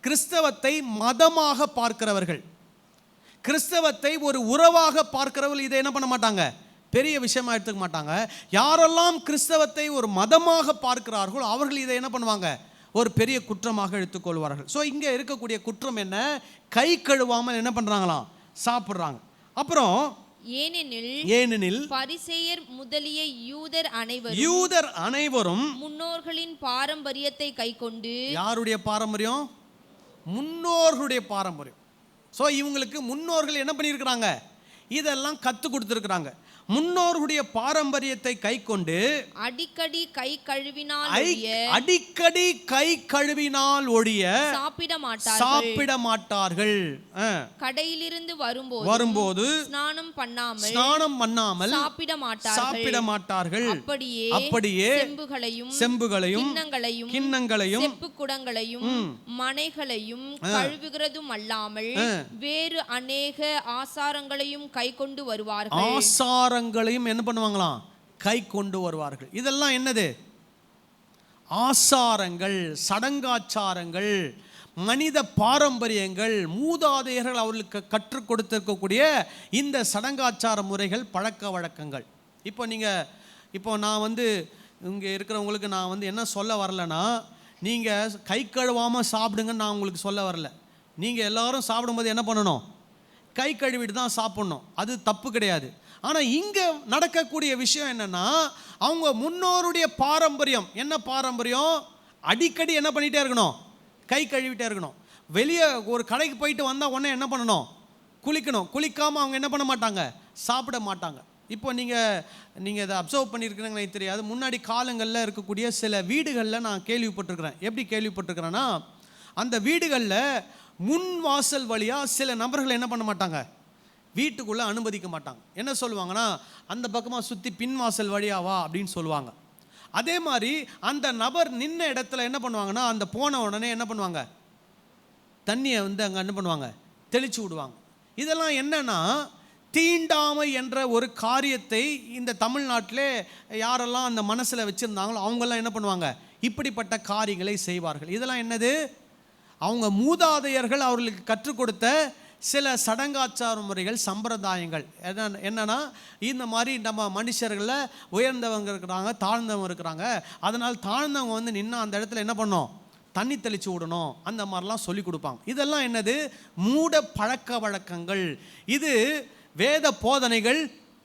கிறிஸ்தவத்தை மதமாக பார்க்கிறவர்கள், கிறிஸ்தவத்தை ஒரு உறவாக பார்க்கிறவர்கள். இதை என்ன பண்ண மாட்டாங்க? பெரிய விஷயமா எடுத்துக்க மாட்டாங்க. யாரெல்லாம் கிறிஸ்தவத்தை ஒரு மதமாக பார்க்கிறார்களோ அவர்கள் இதை என்ன பண்ணுவாங்க? ஒரு பெரிய குற்றமாக எடுத்துக்கொள்வார்கள். ஸோ இங்கே இருக்கக்கூடிய குற்றம் என்ன? கை கழுவாமல் என்ன பண்ணுறாங்களாம்? சாப்பிட்றாங்க. அப்புறம் ஏனெனில் பரிசேயர் முதலிய யூதர் அனைவரும் முன்னோர்களின் பாரம்பரியத்தை கைக்கொண்டு. யாருடைய பாரம்பரியம்? முன்னோர்களுடைய பாரம்பரியம். ஸோ இவங்களுக்கு முன்னோர்கள் என்ன பண்ணியிருக்கிறாங்க? இதெல்லாம் கற்றுக் கொடுத்துருக்குறாங்க. முன்னோர்களுடைய பாரம்பரியத்தை கை கொண்டு அடிக்கடி கை கழுவினால் ஒழிய சாப்பிட மாட்டார்கள். கடையிலிருந்து வரும்போது ஸ்நானம் பண்ணாமல் சாப்பிட மாட்டார்கள். அப்படியே செம்புகளையும் கிண்ணங்களையும் செப்புக்குடங்களையும் மனைகளையும் கழுவுகிறதும் அல்லாமல் வேறு அநேக ஆசாரங்களையும் கை கொண்டு வருவார்கள். ஆசாரங்களையும் என்ன பண்ணுவாங்களாம்? கை கொண்டு வருவார்கள். இதெல்லாம் என்னது? ஆசாரங்கள், சடங்காச்சாரங்கள், மனித பாரம்பரியங்கள், மூதாதையர்கள் அவர்களுக்கு கற்றுக் கொடுத்திருக்கக்கூடிய இந்த சடங்காச்சார முறைகள், பழக்க வழக்கங்கள். இப்போ நான் வந்து இங்கே இருக்கிறவங்களுக்கு நான் வந்து என்ன சொல்ல வரலன்னா, நீங்கள் கை கழுவாமல் சாப்பிடுங்கன்னு நான் உங்களுக்கு சொல்ல வரல. நீங்கள் எல்லாரும் சாப்பிடும்போது என்ன பண்ணணும்? கை கழுவிட்டு தான் சாப்பிட்ணும். அது தப்பு கிடையாது. ஆனால் இங்கே நடக்கக்கூடிய விஷயம் என்னென்னா, அவங்க முன்னோருடைய பாரம்பரியம் என்ன? பாரம்பரியம் அடிக்கடி என்ன பண்ணிகிட்டே இருக்கணும்? கை கழுவிட்டே இருக்கணும். வெளியே ஒரு கடைக்கு போயிட்டு வந்தால் உடனே என்ன பண்ணணும்? குளிக்கணும். குளிக்காமல் அவங்க என்ன பண்ண மாட்டாங்க? சாப்பிட மாட்டாங்க. இப்போ நீங்கள் இதை அப்சர்வ் பண்ணியிருக்கிறீங்கன்னு எனக்கு தெரியாது. முன்னாடி காலங்களில் இருக்கக்கூடிய சில வீடுகளில் நான் கேள்விப்பட்டிருக்கிறேன். எப்படி கேள்விப்பட்டிருக்கிறேன்னா, அந்த வீடுகளில் முன் வாசல் வழியாக சில நபர்கள் என்ன பண்ண மாட்டாங்க? வீட்டுக்குள்ளே அனுமதிக்க மாட்டாங்க. என்ன சொல்லுவாங்கன்னா, அந்த பக்கமாக சுற்றி பின் வாசல் வழியாவா அப்படின்னு சொல்லுவாங்க. அதே மாதிரி அந்த நபர் நின்ன இடத்துல என்ன பண்ணுவாங்கன்னா, அந்த போன உடனே என்ன பண்ணுவாங்க? தண்ணியை வந்து அங்கே என்ன பண்ணுவாங்க? தெளித்து விடுவாங்க. இதெல்லாம் என்னன்னா, தீண்டாமை என்ற ஒரு காரியத்தை இந்த தமிழ்நாட்டிலே யாரெல்லாம் அந்த மனசில் வச்சுருந்தாங்களோ அவங்கெல்லாம் என்ன பண்ணுவாங்க? இப்படிப்பட்ட காரியங்களை செய்வார்கள். இதெல்லாம் என்னது? அவங்க மூதாதையர்கள் அவர்களுக்கு கற்றுக் கொடுத்த சில சடங்காச்சார முறைகள், சம்பிரதாயங்கள். என்னன்னா, இந்த மாதிரி நம்ம மனுஷர்களில் உயர்ந்தவங்க இருக்கிறாங்க, தாழ்ந்தவங்க இருக்கிறாங்க. அதனால் தாழ்ந்தவங்க வந்து நின்று அந்த இடத்துல என்ன பண்ணணும்? தண்ணி தெளித்து விடணும். அந்த மாதிரிலாம் சொல்லி கொடுப்பாங்க. இதெல்லாம் என்னது? மூட பழக்க வழக்கங்கள். இது வேத போதனைகள்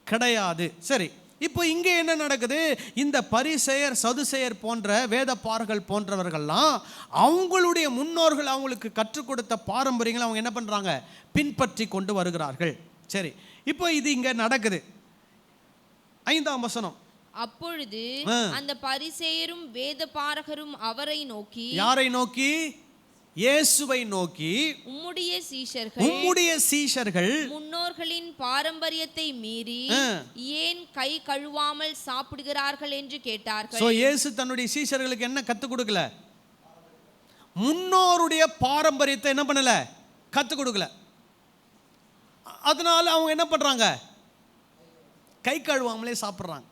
கிடையாது. சரி, இப்போ இங்கே என்ன நடக்குது? இந்த பரிசேயர், சதுசேயர் போன்ற வேதப்பாரர்கள் போன்றவர்கள்லாம் அவங்களுடைய முன்னோர்கள் அவங்களுக்கு கற்றுக் கொடுத்த பாரம்பரியங்களை அவங்க என்ன பண்ணுறாங்க? பின்பற்றி கொண்டு வருகிறார்கள். சரி, இப்போ இது இங்கே நடக்குது. 5ஆம் வசனம். அப்பொழுது அந்த பரிசேயரும் வேதபாரகரும் அவரை நோக்கி. யாரை நோக்கி? இயேசுவை நோக்கி, உம்முடைய சீஷர்கள் முன்னோர்களின் பாரம்பரியத்தை மீறி ஏன் கை கழுவாமல் சாப்பிடுகிறார்கள் என்று கேட்டார்கள். சோ இயேசு தன்னுடைய சீஷர்களுக்கு என்ன கற்றுக் கொடுக்கல? முன்னோருடைய பாரம்பரியத்தை என்ன பண்ணல? கற்றுக் கொடுக்கல. அதனால அவங்க என்ன பண்றாங்க? கை கழுவாமலே சாப்பிட்றாங்க.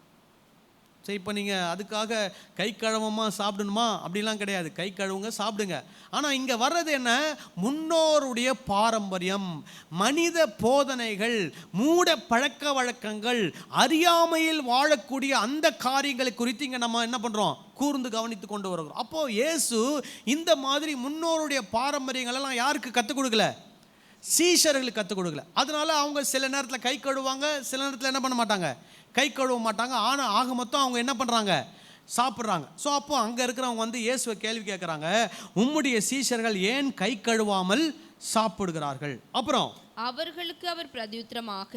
சரி, இப்போ நீங்கள் அதுக்காக கை கழுவமாக சாப்பிடணுமா அப்படிலாம் கிடையாது. கை கழுவுங்க, சாப்பிடுங்க. ஆனால் இங்கே வர்றது என்ன? முன்னோருடைய பாரம்பரியம், மனித போதனைகள், மூட பழக்க வழக்கங்கள், அறியாமையில் வாழக்கூடிய அந்த காரியங்களை குறித்து இங்கே நம்ம என்ன பண்ணுறோம்? கூர்ந்து கவனித்து கொண்டு வருகிறோம். அப்போது இயேசு இந்த மாதிரி முன்னோருடைய பாரம்பரியங்களெல்லாம் யாருக்கு கற்றுக் கொடுக்கல? சீஷர்களுக்கு கற்றுக் கொடுக்கல. அதனால அவங்க சில நேரத்தில் கை கழுவாங்க, சில நேரத்தில் என்ன பண்ண மாட்டாங்க, கை கழுவ மாட்டாங்க. ஆனால் ஆக மொத்தம் அவங்க என்ன பண்ணுறாங்க, சாப்பிட்றாங்க. ஸோ அப்போ அங்கே இருக்கிறவங்க வந்து இயேசுவை கேள்வி கேட்குறாங்க, உம்முடைய சீஷர்கள் ஏன் கை கழுவாமல் சாப்பிடுகிறார்கள்? அப்புறம் அவர்களுக்கு அவர் பிரதியுத்தரமாக,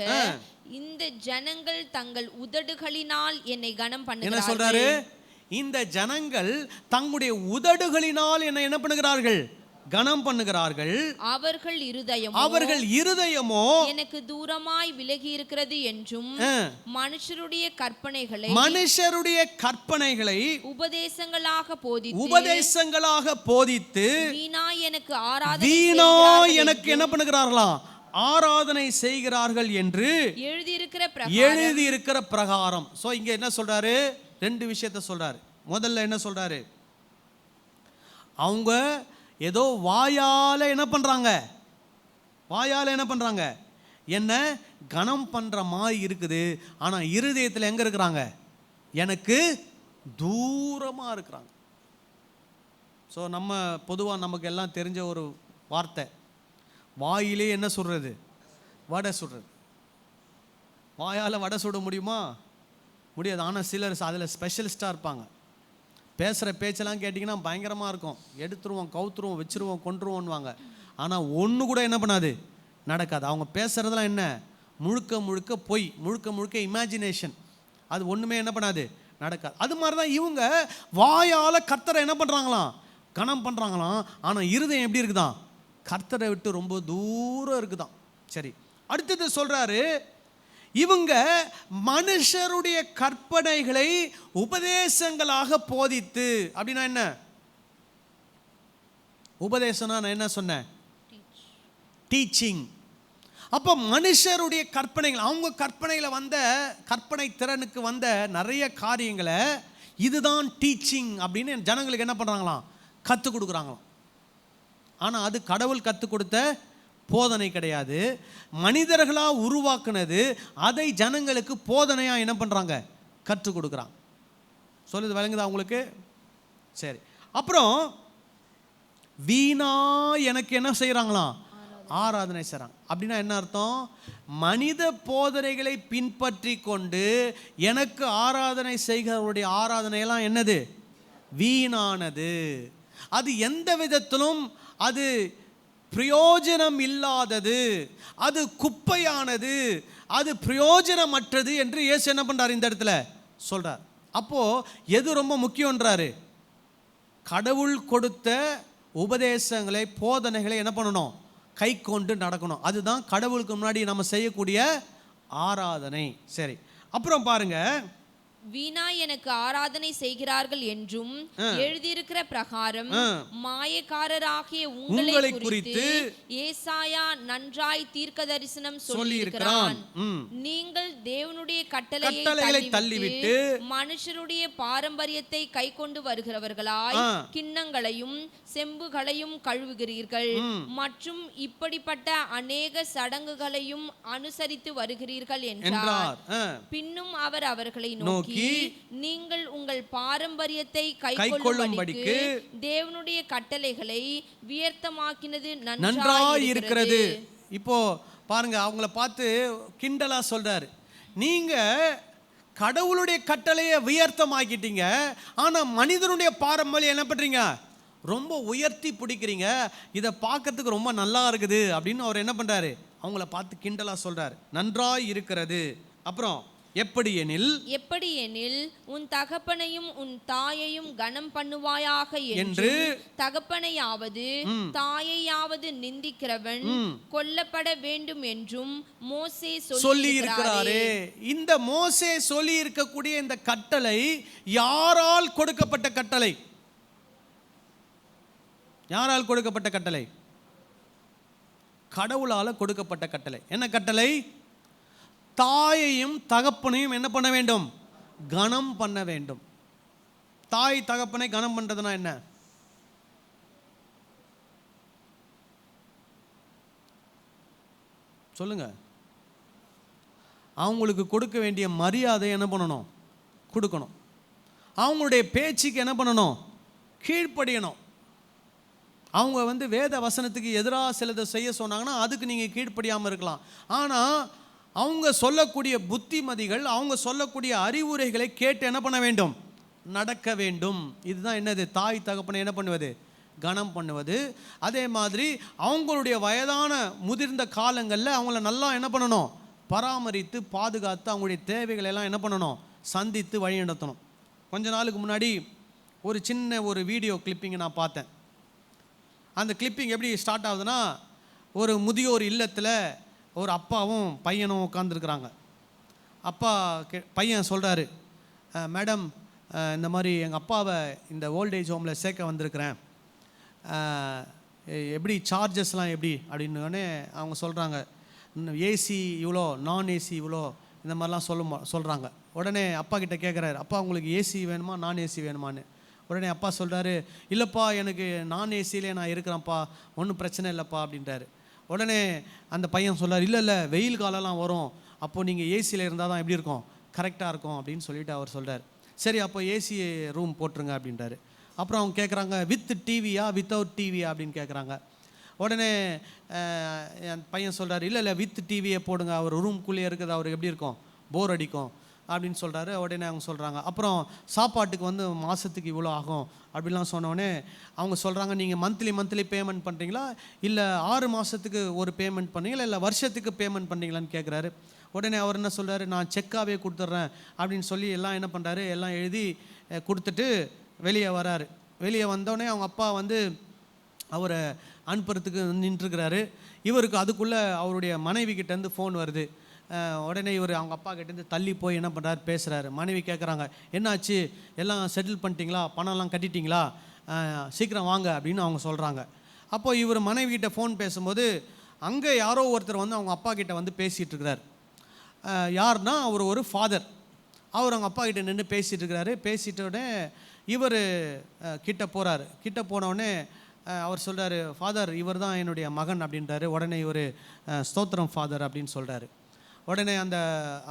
இந்த ஜனங்கள் தங்கள் உதடுகளினால் என்னை கனம் என்ன பண்ணுகிறார்கள். சொல்றாரு? இந்த ஜனங்கள் தங்களுடைய உதடுகளினால் என்ன பண்ணுகிறார்கள், கனம் பண்ணுகிறார்கள். அவர்கள் இருதயமோ எனக்கு தூரமாய் விலகி இருக்கிறது என்றும் மனுஷருடைய கற்பனைகளை உபதேசங்களாக போதித்து வீணா எனக்கு என்ன பண்ணுகிறார்களாம், ஆராதனை செய்கிறார்கள் என்று எழுதியிருக்கிற பிரகாரம். சோ இங்க என்ன சொல்றாரு, ரெண்டு விஷயத்தை சொல்றாரு. முதல்ல என்ன சொல்றாரு, அவங்க ஏதோ வாயால என்ன பண்றாங்க, என்ன கனம் பண்ற மாதிரி இருக்குது, ஆனா இருதயத்தில் எங்க இருக்கிறாங்க, எனக்கு தூரமா இருக்கிறாங்க. ஸோ நம்ம பொதுவாக நமக்கு எல்லாம் தெரிஞ்ச ஒரு வார்த்தை, வாயிலே என்ன சொல்றது, வடை சுடுறது. வாயால் வடை சுட முடியுமா? முடியாது. ஆனால் சிலர் அதில் ஸ்பெஷலிஸ்டாக இருப்பாங்க. பேசுகிற பேச்செல்லாம் கேட்டிங்கன்னா பயங்கரமாக இருக்கும். எடுத்துருவோம், கவுத்துருவோம், வச்சுருவோம், கொண்டுருவோன்னுவாங்க. ஆனால் ஒன்று கூட என்ன பண்ணாது, நடக்காது. அவங்க பேசுகிறதுலாம் என்ன, முழுக்க பொய், முழுக்க இமேஜினேஷன். அது ஒன்றுமே என்ன பண்ணாது, நடக்காது. அது மாதிரி தான் இவங்க வாயால் கர்த்தரை என்ன பண்ணுறாங்களாம், கனம் பண்ணுறாங்களாம். ஆனால் இருதயம் எப்படி இருக்குதான், கர்த்தரை விட்டு ரொம்ப தூரம் இருக்குதான். சரி, அடுத்தது சொல்கிறாரு, இவங்க மனுஷருடைய கற்பனைகளை உபதேசங்களாக போதித்து. அப்படின்னா என்ன உபதேசம்னா, நான் என்ன சொன்னேன், டீச்சிங். அப்போ மனுஷருடைய கற்பனைகள், அவங்க கற்பனையில் வந்த, கற்பனை திறனுக்கு வந்த நிறைய காரியங்களை இதுதான் டீச்சிங் அப்படின்னு ஜனங்களுக்கு என்ன பண்ணுறாங்களாம், கற்றுக் கொடுக்குறாங்களாம். ஆனால் அது கடவுள் கற்றுக் கொடுத்த போதனை கிடையாது, மனிதர்களாக உருவாக்குனது. அதை ஜனங்களுக்கு போதனையாக என்ன பண்ணுறாங்க, கற்றுக் கொடுக்குறாங்க. சொல்லுது விளங்குதா உங்களுக்கு? சரி, அப்புறம் வீணா எனக்கு என்ன செய்கிறாங்களாம், ஆராதனை செய்கிறாங்க. அப்படின்னா என்ன அர்த்தம், மனித போதனைகளை பின்பற்றி கொண்டு எனக்கு ஆராதனை செய்கிறவருடைய ஆராதனையெல்லாம் என்னது, வீணானது. அது எந்த விதத்திலும் அது பிரயோஜனம் இல்லாதது, அது குப்பையானது, அது பிரயோஜனமற்றது என்று இயேசு என்ன பண்றார், இந்த இடத்துல சொல்றார். அப்போ எது ரொம்ப முக்கியம்ன்றாரு, கடவுள் கொடுத்த உபதேசங்களை, போதனைகளை என்ன பண்ணணும், கை கொண்டு நடக்கணும். அதுதான் கடவுளுக்கு முன்னாடி நம்ம செய்யக்கூடிய ஆராதனை. சரி, அப்புறம் பாருங்க, வீணா எனக்கு ஆராதனை செய்கிறார்கள் என்றும் எழுதியிருக்கிற பிரகாரம் மாயக்காரராகிய உங்களை குறித்து ஏசாயா நன்றாய் தீர்க்க தரிசனம் சொல்லியிருக்கிறான். நீங்கள் தேவனுடைய கட்டளைகளை தள்ளிவிட்டு மனுஷருடைய பாரம்பரியத்தை கை கொண்டு வருகிறவர்களாய் கிண்ணங்களையும் செம்புகளையும் கழுவுகிறீர்கள் மற்றும் இப்படிப்பட்ட அநேக சடங்குகளையும் அனுசரித்து வருகிறீர்கள் என்றார். பின்னும் அவர் அவர்களை நோக்கி, நீங்கள் உங்கள் பாரம்பரியத்தை கைக்கொள்ளும்படிக்கு தேவனுடைய கட்டளைகளை வியர்த்தமாக்கினது நன்றாய் இருக்கிறது. இப்போ பாருங்க, அவங்கள பார்த்து கிண்டலா சொல்றாரு, நீங்க கடவுளுடைய கட்டளையை வியர்த்தமாக்கிட்டீங்க, ஆனா மனிதனுடைய பாரம்பரியம் என்ன பண்றீங்க, ரொம்ப உயர்த்தி பிடிக்கிறீங்க, இதை பார்க்கறதுக்கு ரொம்ப நல்லா இருக்குது அப்படின்னு அவர் என்ன பண்றாரு, அவங்கள பார்த்து கிண்டலா சொல்றாரு, நன்றாய் இருக்கிறது. அப்புறம் எப்படி எனில் உன் தகப்பனையும் உன் தாயையும் கனம் பண்ணுவாயாக என்று தகப்பனையாவது தாயையாவது நிந்திக்கிறவன் கொல்லப்பட வேண்டும் என்றும் மோசே சொல்லி இருக்கிறாரே. இந்த மோசே சொல்லி இருக்கக்கூடிய இந்த கட்டளை யாரால் கொடுக்கப்பட்ட கட்டளை, யாரால் கொடுக்கப்பட்ட கட்டளை, கடவுளால கொடுக்கப்பட்ட கட்டளை. என்ன கட்டளை, தாயையும் தகப்பனையும் என்ன பண்ண வேண்டும், கனம் பண்ண வேண்டும். தாய் தகப்பனை கனம் பண்றதுனா என்ன, சொல்லுங்க. அவங்களுக்கு கொடுக்க வேண்டிய மரியாதை என்ன பண்ணணும், கொடுக்கணும். அவங்களுடைய பேச்சுக்கு என்ன பண்ணணும், கீழ்ப்படியணும். அவங்க வந்து வேத வசனத்துக்கு எதிராக சிலதை செய்ய சொன்னாங்கன்னா அதுக்கு நீங்கள் கீழ்ப்படியாமல் இருக்கலாம். ஆனால் அவங்க சொல்லக்கூடிய புத்திமதிகள், அவங்க சொல்லக்கூடிய அறிவுரைகளை கேட்டு என்ன பண்ண வேண்டும்? நடக்க வேண்டும். இதுதான் என்னது? தாய் தகப்பனை என்ன பண்ணுவது? கனம் பண்ணுவது. அதே மாதிரி அவங்களுடைய வயதான முதிர்ந்த காலங்களில் அவங்கள நல்லா என்ன பண்ணணும்? பராமரித்து பாதுகாத்து அவங்களுடைய தேவைகளை எல்லாம் என்ன பண்ணணும்? சந்தித்து வழி நடத்தணும். கொஞ்ச நாளுக்கு முன்னாடி ஒரு சின்ன ஒரு வீடியோ கிளிப்பிங்கை நான் பார்த்தேன். அந்த கிளிப்பிங் எப்படி ஸ்டார்ட் ஆகுதுன்னா, ஒரு முதியோர் இல்லத்தில் ஒரு அப்பாவும் பையனும் உட்காந்துருக்குறாங்க. அப்பா பையன் சொல்கிறாரு, மேடம் இந்த மாதிரி எங்கள் அப்பாவை இந்த ஓல்டேஜ் ஹோமில் சேர்க்க வந்திருக்கிறேன், எப்படி சார்ஜஸ்லாம் எப்படி அப்படின்னோடனே அவங்க சொல்கிறாங்க, ஏசி இவ்வளோ, நான் ஏசி இவ்வளோ, இந்த மாதிரிலாம் சொல்கிறாங்க. உடனே அப்பா கிட்ட கேட்குறாரு, அப்பா உங்களுக்கு ஏசி வேணுமா நான் ஏசி வேணுமான்னு. உடனே அப்பா சொல்கிறாரு, இல்லைப்பா எனக்கு நான் ஏசியிலே நான் இருக்கிறேன்ப்பா, ஒன்றும் பிரச்சனை இல்லைப்பா அப்படின்றாரு. உடனே அந்த பையன் சொல்கிறார், இல்லை வெயில் காலம்லாம் வரும், அப்போது நீங்கள் ஏசியில் இருந்தால் தான் எப்படி இருக்கும்? கரெக்டாக இருக்கும் அப்படின்னு சொல்லிட்டு அவர் சொல்கிறார். சரி அப்போ ஏசி ரூம் போட்டுருங்க அப்படின்றாரு. அப்புறம் அவங்க கேட்குறாங்க, வித் டிவியா வித்தவுட் டிவியா அப்படின்னு கேட்குறாங்க. உடனே என் பையன் சொல்கிறார், இல்லை வித் டிவியை போடுங்க, அவர் ரூம்குள்ளேயே இருக்குது, அவருக்கு எப்படி இருக்கும்? போர் அடிக்கும் அப்படின்னு சொல்கிறாரு. உடனே அவங்க சொல்கிறாங்க, அப்புறம் சாப்பாட்டுக்கு வந்து மாதத்துக்கு இவ்வளோ ஆகும் அப்படிலாம் சொன்னோடனே அவங்க சொல்கிறாங்க, நீங்கள் மந்த்லி பேமெண்ட் பண்ணுறீங்களா, இல்லை 6 மாதத்துக்கு ஒரு பேமெண்ட் பண்ணுறீங்களா, இல்லை வருஷத்துக்கு பேமெண்ட் பண்ணுறீங்களான்னு கேட்குறாரு. உடனே அவர் என்ன சொல்கிறாரு, நான் செக்காகவே கொடுத்துட்றேன் அப்படின்னு சொல்லி எல்லாம் என்ன பண்ணுறாரு, எல்லாம் எழுதி கொடுத்துட்டு வெளியே வராரு. வெளியே வந்தோடனே அவங்க அப்பா வந்து அவரை அனுப்புறதுக்கு நின்றுருக்கிறாரு. இவருக்கு அதுக்குள்ளே அவருடைய மனைவி கிட்டேருந்து ஃபோன் வருது. உடனே இவர் அவங்க அப்பா கிட்டேருந்து தள்ளி போய் என்ன பண்ணுறாரு, பேசுகிறாரு. மனைவி கேட்குறாங்க, என்னாச்சு, எல்லாம் செட்டில் பண்ணிட்டீங்களா, பணம்லாம் கட்டிட்டீங்களா, சீக்கிரம் வாங்க அப்படின்னு அவங்க சொல்கிறாங்க. அப்போது இவர் மனைவி கிட்ட ஃபோன் பேசும்போது அங்கே யாரோ ஒருத்தர் வந்து அவங்க அப்பா கிட்ட வந்து பேசிகிட்டு இருக்கிறார். யாருன்னா அவர் ஒரு ஃபாதர். அவர் அவங்க அப்பா கிட்ட நின்று பேசிகிட்டு இருக்கிறாரு. பேசிட்டோடனே இவர் கிட்ட போகிறாரு. கிட்ட போனவுடனே அவர் சொல்கிறாரு, ஃபாதர் இவர் தான் என்னுடைய மகன் அப்படின்றாரு. உடனே இவர் ஸ்தோத்திரம் ஃபாதர் அப்படின்னு சொல்கிறாரு. உடனே அந்த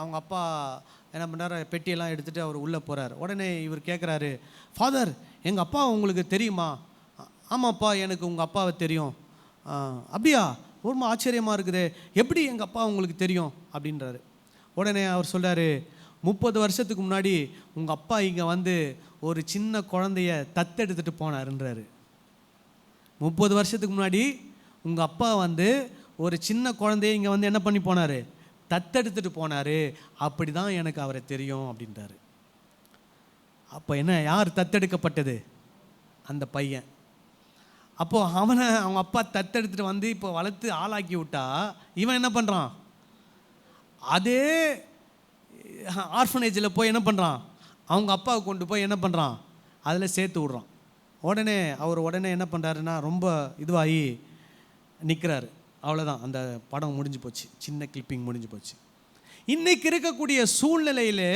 அவங்க அப்பா என்ன பண்ணுறாரு, பெட்டியெல்லாம் எடுத்துகிட்டு அவர் உள்ளே போகிறார். உடனே இவர் கேட்குறாரு, ஃபாதர் எங்கள் அப்பா உங்களுக்கு தெரியுமா? ஆமாப்பா எனக்கு உங்கள் அப்பாவை தெரியும். அப்படியா, ரொம்ப ஆச்சரியமாக இருக்குது, எப்படி எங்கள் அப்பா உங்களுக்கு தெரியும் அப்படின்றாரு. உடனே அவர் சொல்கிறாரு, 30 வருஷத்துக்கு முன்னாடி உங்கள் அப்பா இங்கே வந்து ஒரு சின்ன குழந்தைய தத்தெடுத்துட்டு போனாருன்றாரு. 30 வருஷத்துக்கு முன்னாடி உங்கள் அப்பா வந்து ஒரு சின்ன குழந்தைய இங்கே வந்து என்ன பண்ணி போனார், தத்தெடுத்துட்டு போனார், அப்படி தான் எனக்கு அவரை தெரியும் அப்படின்றாரு. அப்போ என்ன, யார் தத்தெடுக்கப்பட்டது? அந்த பையன். அப்போது அவனை அவங்க அப்பா தத்தெடுத்துட்டு வந்து இப்போ வளர்த்து ஆளாக்கி விட்டா இவன் என்ன பண்ணுறான், அதே ஆர்ஃபனேஜில் போய் என்ன பண்ணுறான், அவங்க அப்பாவை கொண்டு போய் என்ன பண்ணுறான், அதில் சேர்த்து விட்றான். உடனே அவர் உடனே என்ன பண்ணுறாருன்னா ரொம்ப இதுவாகி நிற்கிறாரு. அவ்வளோதான், அந்த படம் முடிஞ்சு போச்சு, சின்ன கிளிப்பிங் முடிஞ்சு போச்சு. இன்றைக்கி இருக்கக்கூடிய சூழ்நிலையில்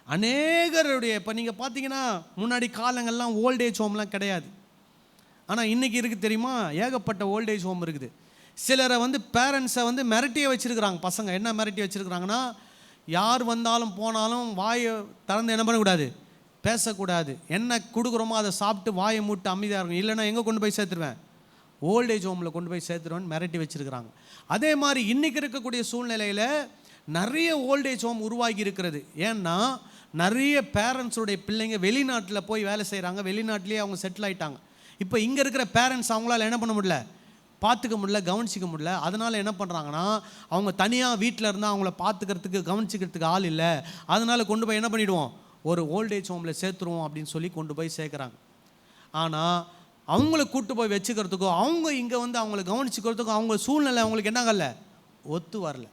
அநேகருடைய, இப்போ நீங்கள் பார்த்தீங்கன்னா முன்னாடி காலங்கள்லாம் ஓல்டேஜ் ஹோம்லாம் கிடையாது. ஆனால் இன்றைக்கி இருக்குது தெரியுமா, ஏகப்பட்ட ஓல்டேஜ் ஹோம் இருக்குது. சிலரை வந்து பேரண்ட்ஸை வந்து மிரட்டியே வச்சுருக்குறாங்க. பசங்க என்ன மிரட்டி வச்சுருக்குறாங்கன்னா, யார் வந்தாலும் போனாலும் வாயை திறந்து என்ன பண்ணக்கூடாது, பேசக்கூடாது, என்ன கொடுக்குறோமோ அதை சாப்பிட்டு வாயை மூட்டு அமைதியாக இருக்கும், இல்லைன்னா எங்கே கொண்டு போய் சேர்த்துருவேன், ஓல்டேஜ் ஹோமில் கொண்டு போய் சேர்த்துருவேன்னு மிரட்டி வச்சுருக்கிறாங்க. அதே மாதிரி இன்றைக்கி இருக்கக்கூடிய சூழ்நிலையில் நிறைய ஓல்டேஜ் ஹோம் உருவாகி இருக்கிறது. ஏன்னா நிறைய பேரண்ட்ஸுடைய பிள்ளைங்க வெளிநாட்டில் போய் வேலை செய்கிறாங்க, வெளிநாட்டிலேயே அவங்க செட்டில் ஆகிட்டாங்க. இப்போ இங்கே இருக்கிற பேரண்ட்ஸ் அவங்களால என்ன பண்ண முடியல, பார்த்துக்க முடியல, கவனிச்சிக்க முடியல. அதனால் என்ன பண்ணுறாங்கன்னா, அவங்க தனியாக வீட்டில் இருந்தால் அவங்கள பார்த்துக்கிறதுக்கு கவனிச்சிக்கிறதுக்கு ஆள் இல்லை, அதனால் கொண்டு போய் என்ன பண்ணிவிடுவோம், ஒரு ஓல்டேஜ் ஹோமில் சேர்த்துருவோம் அப்படின்னு சொல்லி கொண்டு போய் சேர்க்குறாங்க. ஆனால் அவங்கள கூட்டு போய் வச்சுக்கிறதுக்கோ, அவங்க இங்கே வந்து அவங்கள கவனிச்சிக்கிறதுக்கோ அவங்க சூழ்நிலை அவங்களுக்கு என்னங்கல்ல, ஒத்து வரல.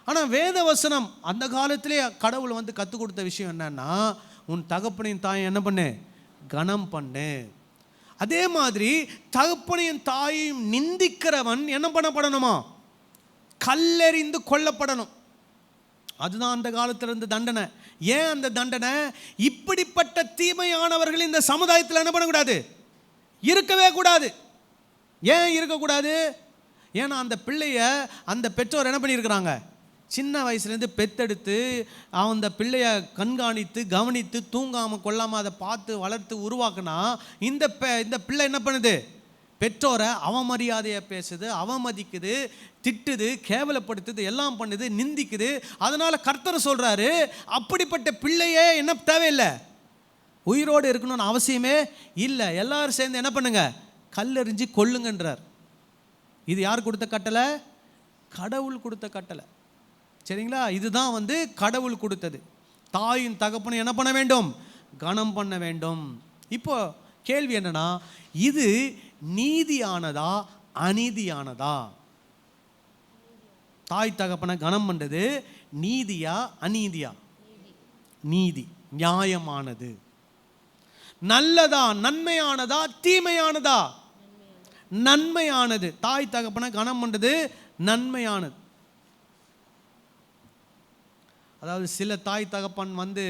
ஆனால் வேத வசனம் அந்த காலத்திலே கடவுள் வந்து கற்றுக் கொடுத்த விஷயம் என்னன்னா, உன் தகப்பனையும் தாயும் என்ன பண்ணு, கனம் பண்ணு. அதே மாதிரி தகப்பனையும் தாயையும் நிந்திக்கிறவன் என்ன பண்ணப்படணுமா, கல்லெறிந்து கொல்லப்படணும். அதுதான் அந்த காலத்தில் இருந்த தண்டனை. ஏன் அந்த தண்டனை? இப்படிப்பட்ட தீமையானவர்கள் இந்த சமுதாயத்தில் என்ன பண்ணக்கூடாது, இருக்கவே கூடாது. ஏன் இருக்கக்கூடாது? ஏன்னா அந்த பிள்ளைய அந்த பெற்றோர் என்ன பண்ணியிருக்கிறாங்க, சின்ன வயசுலேருந்து பெத்தெடுத்து அந்த பிள்ளைய கண்காணித்து கவனித்து தூங்காமல் கொள்ளாமல் அதை பார்த்து வளர்த்து உருவாக்குனா இந்த பிள்ளை என்ன பண்ணுது, பெற்றோரை அவமரியாதையாக பேசுது, அவமதிக்குது, திட்டுது, கேவலப்படுத்துது, எல்லாம் பண்ணுது, நிந்திக்குது. அதனால் கர்த்தர் சொல்கிறாரு, அப்படிப்பட்ட பிள்ளையே என்ன தேவையில்லை, உயிரோடு இருக்கணும்னு அவசியமே இல்லை. எல்லாரும் சேர்ந்து என்ன பண்ணுங்க, கல்லெறிஞ்சு கொல்லுங்கன்றார். இது யார் கொடுத்த கட்டளை? கடவுள் கொடுத்த கட்டளை. சரிங்களா? இதுதான் வந்து கடவுள் கொடுத்தது. தாயின் தகப்பனை என்ன பண்ண வேண்டும்? கனம் பண்ண வேண்டும். இப்போ கேள்வி என்னன்னா, இது நீதியானதா அநீதியானதா? தாய் தகப்பனை கனம் பண்ணுறது நீதியா அநீதியா? நீதி, நியாயமானது. நல்லதா, நன்மையானதா, தீமையானதா? நன்மையானது. தாய் தகப்பனை கனம் பண்ணுறது நன்மையானது. அதாவது சில தாய் தகப்பன் வந்து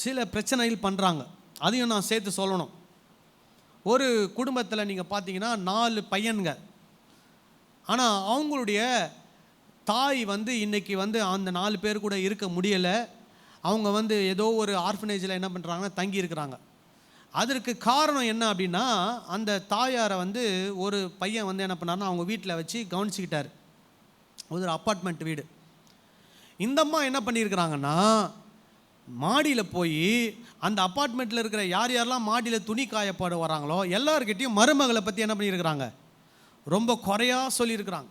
சில பிரச்சனைகள் பண்ணுறாங்க, அதையும் நான் சேர்த்து சொல்லணும். ஒரு குடும்பத்தில் நீங்கள் பார்த்தீங்கன்னா 4 பையன்க, ஆனால் அவங்களுடைய தாய் வந்து இன்றைக்கி வந்து அந்த 4 பேர் கூட இருக்க முடியலை. அவங்க வந்து ஏதோ ஒரு ஆர்ஃபனேஜில் என்ன பண்ணுறாங்கன்னா தங்கி இருக்கிறாங்க. அதற்கு காரணம் என்ன அப்படின்னா, அந்த தாயாரை வந்து ஒரு பையன் வந்து என்ன பண்ணார்னா அவங்க வீட்டில் வச்சு கவனிச்சிக்கிட்டார். ஒரு அப்பார்ட்மெண்ட் வீடு. இந்த அம்மா என்ன பண்ணியிருக்கிறாங்கன்னா, மாடியில் போய் அந்த அப்பார்ட்மெண்ட்டில் இருக்கிற யார் யாரெல்லாம் மாடியில் துணி காயப்பாட வராங்களோ எல்லாருக்கிட்டையும் மருமகளை பற்றி என்ன பண்ணியிருக்கிறாங்க, ரொம்ப குறையாக சொல்லியிருக்கிறாங்க.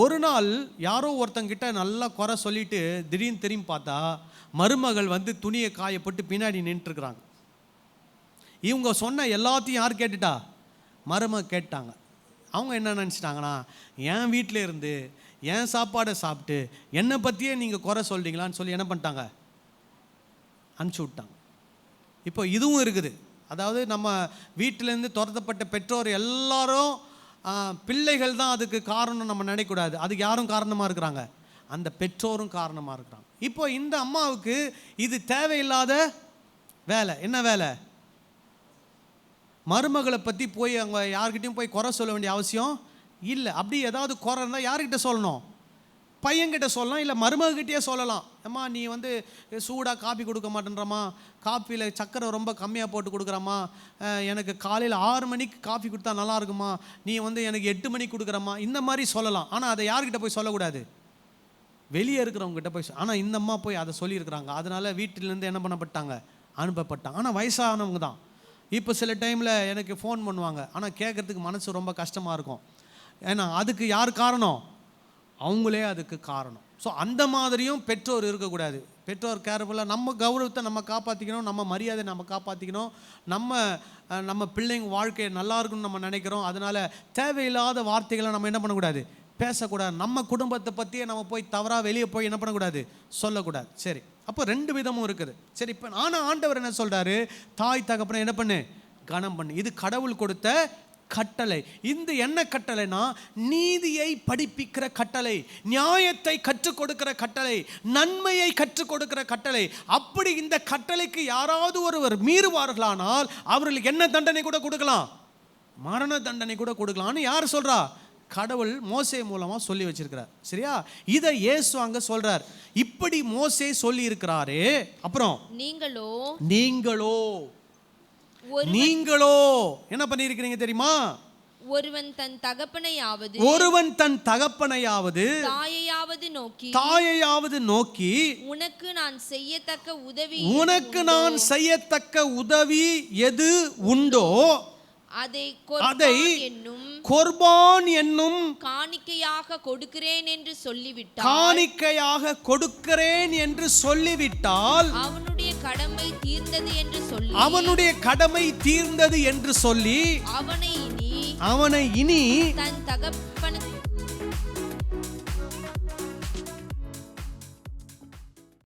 ஒரு நாள் யாரோ ஒருத்தங்கிட்ட நல்லா குறை சொல்லிட்டு திடீர்னு திரும்பி பார்த்தா மருமகள் வந்து துணியை காயப்பட்டு பின்னாடி நின்றுட்டுருக்குறாங்க. இவங்க சொன்ன எல்லாத்தையும் யார் கேட்டுட்டா? மருமக கேட்டாங்க. அவங்க என்ன நினச்சிட்டாங்கன்னா, என் வீட்டில் இருந்து என் சாப்பாடை சாப்பிட்டு என்னை பற்றியே நீங்கள் குறை சொல்கிறீங்களான்னு சொல்லி என்ன பண்ணிட்டாங்க, அனுப்பிச்சி விட்டாங்க. இப்போ இதுவும் இருக்குது. அதாவது நம்ம வீட்டிலேருந்து துரத்தப்பட்ட பெற்றோர் எல்லாரும் பிள்ளைகள் தான் அதுக்கு காரணம் நம்ம நினைக்கக்கூடாது. அதுக்கு யாரும் காரணமாக இருக்கிறாங்க? அந்த பெற்றோரும் காரணமாக இருக்கிறாங்க. இப்போ இந்த அம்மாவுக்கு இது தேவையில்லாத வேலை. என்ன வேலை? மருமகளை பற்றி போய் அவங்க யார்கிட்டையும் போய் குறை சொல்ல வேண்டிய அவசியம் இல்லை. அப்படி ஏதாவது குறை இருந்தால் யார்கிட்ட சொல்லணும்? பையன்கிட்ட சொல்லலாம், இல்லை மருமகிட்டே சொல்லலாம். அம்மா நீ வந்து சூடாக காப்பி கொடுக்க மாட்டேன்றம்மா, காப்பியில் சக்கரை ரொம்ப கம்மியாக போட்டு கொடுக்குறம்மா, எனக்கு காலையில் 6 மணிக்கு காஃபி கொடுத்தா நல்லா இருக்குமா, நீ வந்து எனக்கு 8 மணிக்கு கொடுக்குறம்மா, இந்த மாதிரி சொல்லலாம். ஆனால் அதை யார்கிட்ட போய் சொல்லக்கூடாது? வெளியே இருக்கிறவங்ககிட்ட போய். ஆனால் இந்த அம்மா போய் அதை சொல்லியிருக்கிறாங்க. அதனால் வீட்டிலேருந்து என்ன பண்ணப்பட்டாங்க, அனுப்பப்பட்டாங்க. ஆனால் வயசானவங்க தான். இப்போ சில டைமில் எனக்கு ஃபோன் பண்ணுவாங்க, ஆனால் கேட்குறதுக்கு மனசு ரொம்ப கஷ்டமாக இருக்கும். ஏன்னா அதுக்கு யார் காரணம்? அவங்களே அதுக்கு காரணம். ஸோ அந்த மாதிரியும் பெற்றோர் இருக்கக்கூடாது. பெற்றோர் கேர்ஃபுல்லாக நம்ம கௌரவத்தை நம்ம காப்பாற்றிக்கணும், நம்ம மரியாதை நம்ம காப்பாற்றிக்கணும், நம்ம பிள்ளைங்க வாழ்க்கையை நல்லா இருக்குன்னு நம்ம நினைக்கிறோம். அதனால் தேவையில்லாத வார்த்தைகளை நம்ம என்ன பண்ணக்கூடாது, பேசக்கூடாது. நம்ம குடும்பத்தை பற்றியே நம்ம போய் தவறாக வெளியே போய் என்ன பண்ணக்கூடாது, சொல்லக்கூடாது. சரி, அப்போ 2 விதமும் இருக்குது. சரி, இப்போ ஆனால் ஆண்டவர் என்ன சொல்கிறாரு, தாய் தகப்பனை என்ன பண்ணு, கனம் பண்ணு. இது கடவுள் கொடுத்த கட்டளை. இந்த என்ன கட்டளைனா, நீதியை படிப்பிக்கிற கட்டளை, நியாயத்தை கற்றுக் கொடுக்கிற கட்டளை, நன்மையை கற்றுக் கொடுக்கிற கட்டளை. அப்படி இந்த கட்டளைக்கு யாராவது ஒருவர் மீறுவார்களானால் அவர்களுக்கு என்ன தண்டனை கூட கொடுக்கலாம், மரண தண்டனை கூட கொடுக்கலாம்னு யார் சொல்றா? கடவுள் மோசே மூலமா சொல்லி வச்சிருக்கிறார். சரியா? இதை இயேசு அங்க சொல்றார். இப்படி மோசே சொல்லி இருக்கிறாரே, அப்புறம் நீங்களோ என்ன பண்ணியிருக்கிறீங்க தெரியுமா? ஒருவன் தன் தகப்பனையாவது தாயையாவது நோக்கி உனக்கு நான் செய்யத்தக்க உதவி எது உண்டோ அதை கொர்பான் என்னும் காணிக்கையாக கொடுக்கிறேன் என்று சொல்லிவிட்டால் அவனுடைய கடமை தீர்ந்தது என்று சொல்லி அவனை இனி தன்